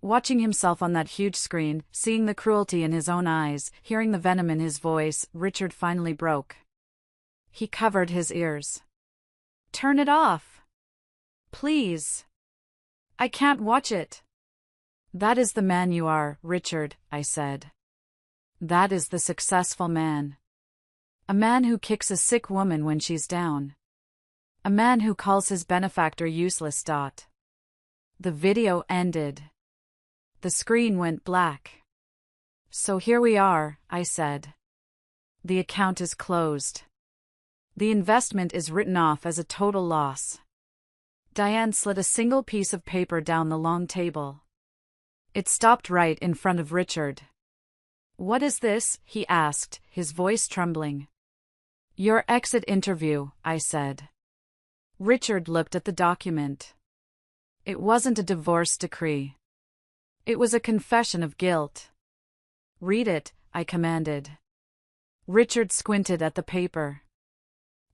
Watching himself on that huge screen, seeing the cruelty in his own eyes, hearing the venom in his voice, Richard finally broke. He covered his ears. Turn it off. Please. I can't watch it. That is the man you are, Richard, I said. That is the successful man. A man who kicks a sick woman when she's down. A man who calls his benefactor useless. The video ended. The screen went black. So here we are, I said. The account is closed. The investment is written off as a total loss. Diane slid a single piece of paper down the long table. It stopped right in front of Richard. What is this? He asked, his voice trembling. Your exit interview, I said. Richard looked at the document. It wasn't a divorce decree. It was a confession of guilt. Read it, I commanded. Richard squinted at the paper.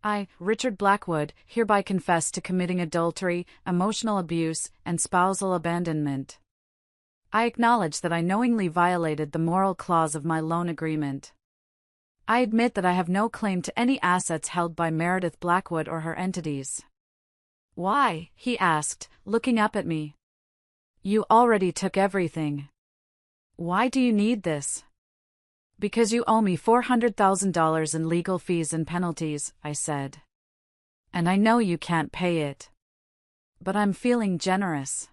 I, Richard Blackwood, hereby confess to committing adultery, emotional abuse, and spousal abandonment. I acknowledge that I knowingly violated the moral clause of my loan agreement. I admit that I have no claim to any assets held by Meredith Blackwood or her entities. Why? He asked, looking up at me. You already took everything. Why do you need this? Because you owe me $400,000 in legal fees and penalties, I said. And I know you can't pay it. But I'm feeling generous.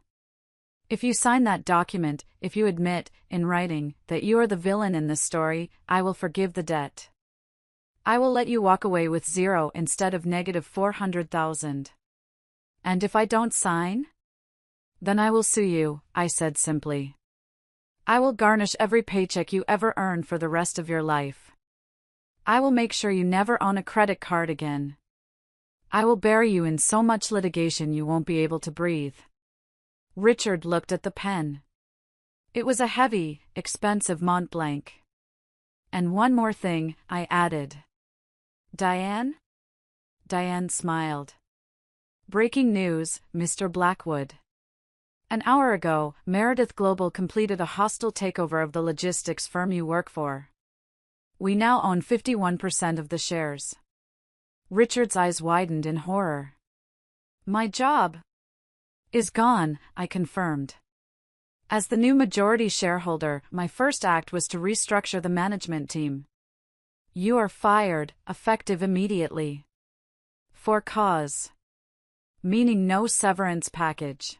If you sign that document, if you admit, in writing, that you are the villain in this story, I will forgive the debt. I will let you walk away with zero instead of negative $400,000. And if I don't sign? Then I will sue you, I said simply. I will garnish every paycheck you ever earn for the rest of your life. I will make sure you never own a credit card again. I will bury you in so much litigation you won't be able to breathe. Richard looked at the pen. It was a heavy, expensive Mont Blanc. And one more thing, I added. Diane? Diane smiled. Breaking news, Mr. Blackwood. An hour ago, Meredith Global completed a hostile takeover of the logistics firm you work for. We now own 51% of the shares. Richard's eyes widened in horror. My job is gone, I confirmed. As the new majority shareholder, my first act was to restructure the management team. You are fired, effective immediately. For cause. Meaning no severance package.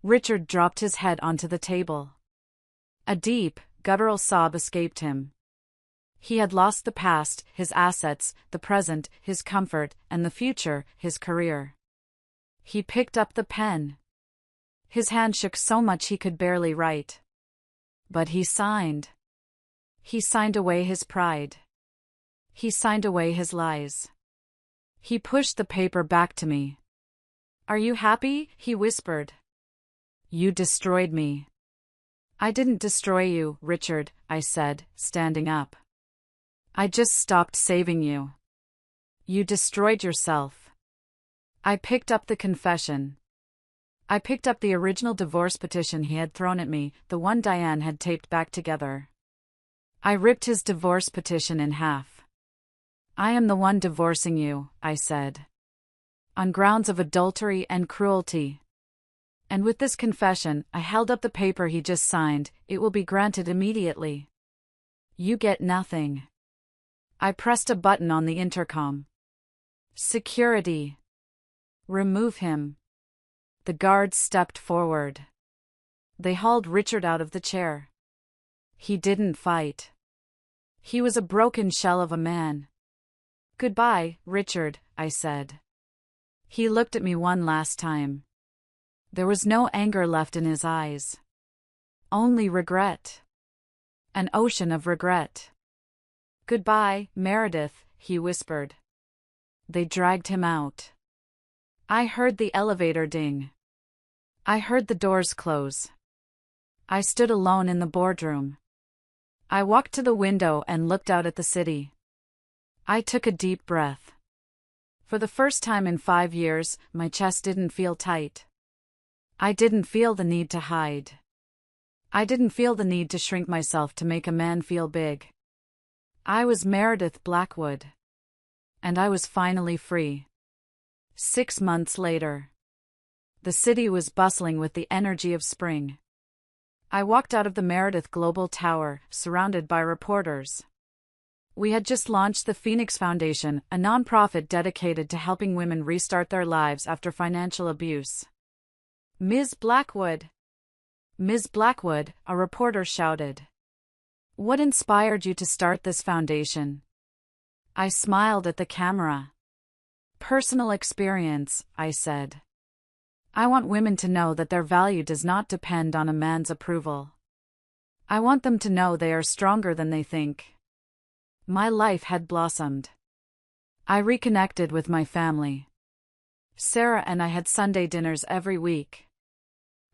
Richard dropped his head onto the table. A deep, guttural sob escaped him. He had lost the past, his assets, the present, his comfort, and the future, his career. He picked up the pen. His hand shook so much he could barely write. But he signed. He signed away his pride. He signed away his lies. He pushed the paper back to me. Are you happy? He whispered. You destroyed me. I didn't destroy you, Richard, I said, standing up. I just stopped saving you. You destroyed yourself. I picked up the confession. I picked up the original divorce petition he had thrown at me, the one Diane had taped back together. I ripped his divorce petition in half. I am the one divorcing you, I said. On grounds of adultery and cruelty. And with this confession, I held up the paper he just signed. It will be granted immediately. You get nothing. I pressed a button on the intercom. Security. Remove him. The guards stepped forward. They hauled Richard out of the chair. He didn't fight. He was a broken shell of a man. Goodbye, Richard, I said. He looked at me one last time. There was no anger left in his eyes. Only regret. An ocean of regret. Goodbye, Meredith, he whispered. They dragged him out. I heard the elevator ding. I heard the doors close. I stood alone in the boardroom. I walked to the window and looked out at the city. I took a deep breath. For the first time in 5 years, my chest didn't feel tight. I didn't feel the need to hide. I didn't feel the need to shrink myself to make a man feel big. I was Meredith Blackwood. And I was finally free. 6 months later. The city was bustling with the energy of spring. I walked out of the Meredith Global Tower, surrounded by reporters. We had just launched the Phoenix Foundation, a nonprofit dedicated to helping women restart their lives after financial abuse. Ms. Blackwood! Ms. Blackwood, a reporter shouted. What inspired you to start this foundation? I smiled at the camera. Personal experience, I said. I want women to know that their value does not depend on a man's approval. I want them to know they are stronger than they think. My life had blossomed. I reconnected with my family. Sarah and I had Sunday dinners every week.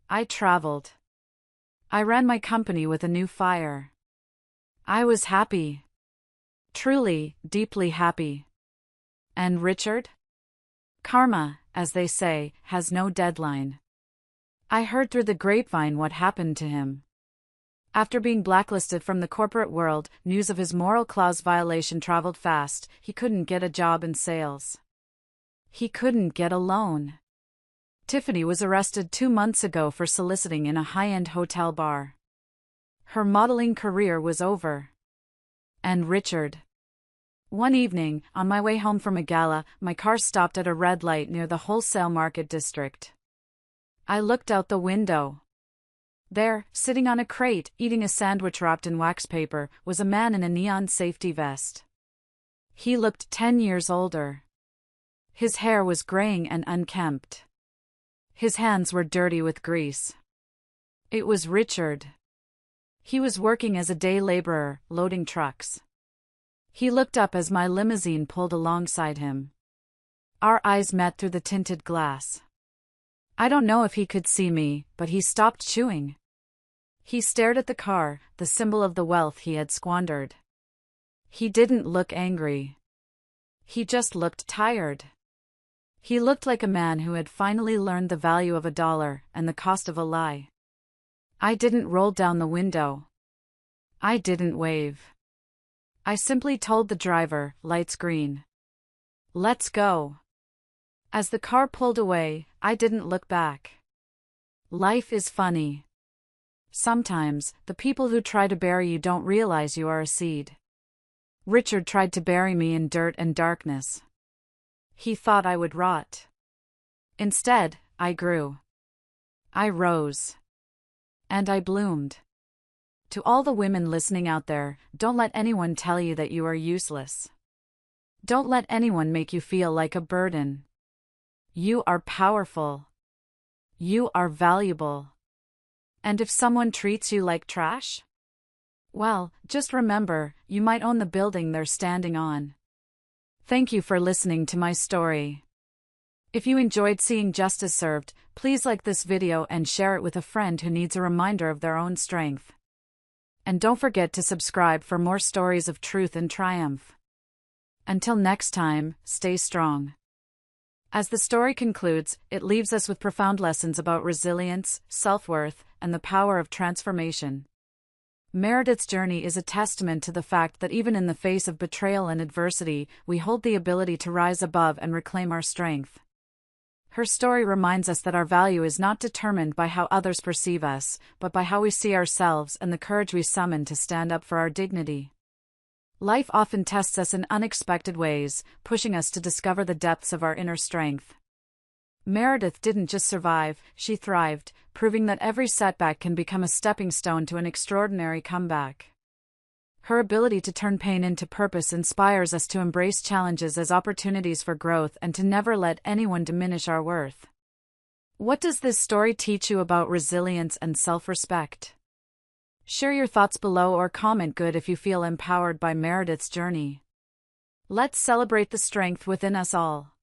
I traveled. I ran my company with a new fire. I was happy. Truly, deeply happy. And Richard? Karma, as they say, has no deadline. I heard through the grapevine what happened to him. After being blacklisted from the corporate world, news of his moral clause violation traveled fast. He couldn't get a job in sales. He couldn't get a loan. Tiffany was arrested 2 months ago for soliciting in a high-end hotel bar. Her modeling career was over. And Richard. One evening, on my way home from a gala, my car stopped at a red light near the wholesale market district. I looked out the window. There, sitting on a crate, eating a sandwich wrapped in wax paper, was a man in a neon safety vest. He looked 10 years older. His hair was graying and unkempt. His hands were dirty with grease. It was Richard. He was working as a day laborer, loading trucks. He looked up as my limousine pulled alongside him. Our eyes met through the tinted glass. I don't know if he could see me, but he stopped chewing. He stared at the car, the symbol of the wealth he had squandered. He didn't look angry. He just looked tired. He looked like a man who had finally learned the value of $1 and the cost of a lie. I didn't roll down the window. I didn't wave. I simply told the driver, "Lights green. Let's go." As the car pulled away, I didn't look back. Life is funny. Sometimes, the people who try to bury you don't realize you are a seed. Richard tried to bury me in dirt and darkness. He thought I would rot. Instead, I grew. I rose. And I bloomed. To all the women listening out there, don't let anyone tell you that you are useless. Don't let anyone make you feel like a burden. You are powerful. You are valuable. And if someone treats you like trash? Well, just remember, you might own the building they're standing on. Thank you for listening to my story. If you enjoyed seeing justice served, please like this video and share it with a friend who needs a reminder of their own strength. And don't forget to subscribe for more stories of truth and triumph. Until next time, stay strong. As the story concludes, it leaves us with profound lessons about resilience, self-worth, and the power of transformation. Meredith's journey is a testament to the fact that even in the face of betrayal and adversity, we hold the ability to rise above and reclaim our strength. Her story reminds us that our value is not determined by how others perceive us, but by how we see ourselves and the courage we summon to stand up for our dignity. Life often tests us in unexpected ways, pushing us to discover the depths of our inner strength. Meredith didn't just survive, she thrived, proving that every setback can become a stepping stone to an extraordinary comeback. Her ability to turn pain into purpose inspires us to embrace challenges as opportunities for growth and to never let anyone diminish our worth. What does this story teach you about resilience and self-respect? Share your thoughts below or comment good if you feel empowered by Meredith's journey. Let's celebrate the strength within us all.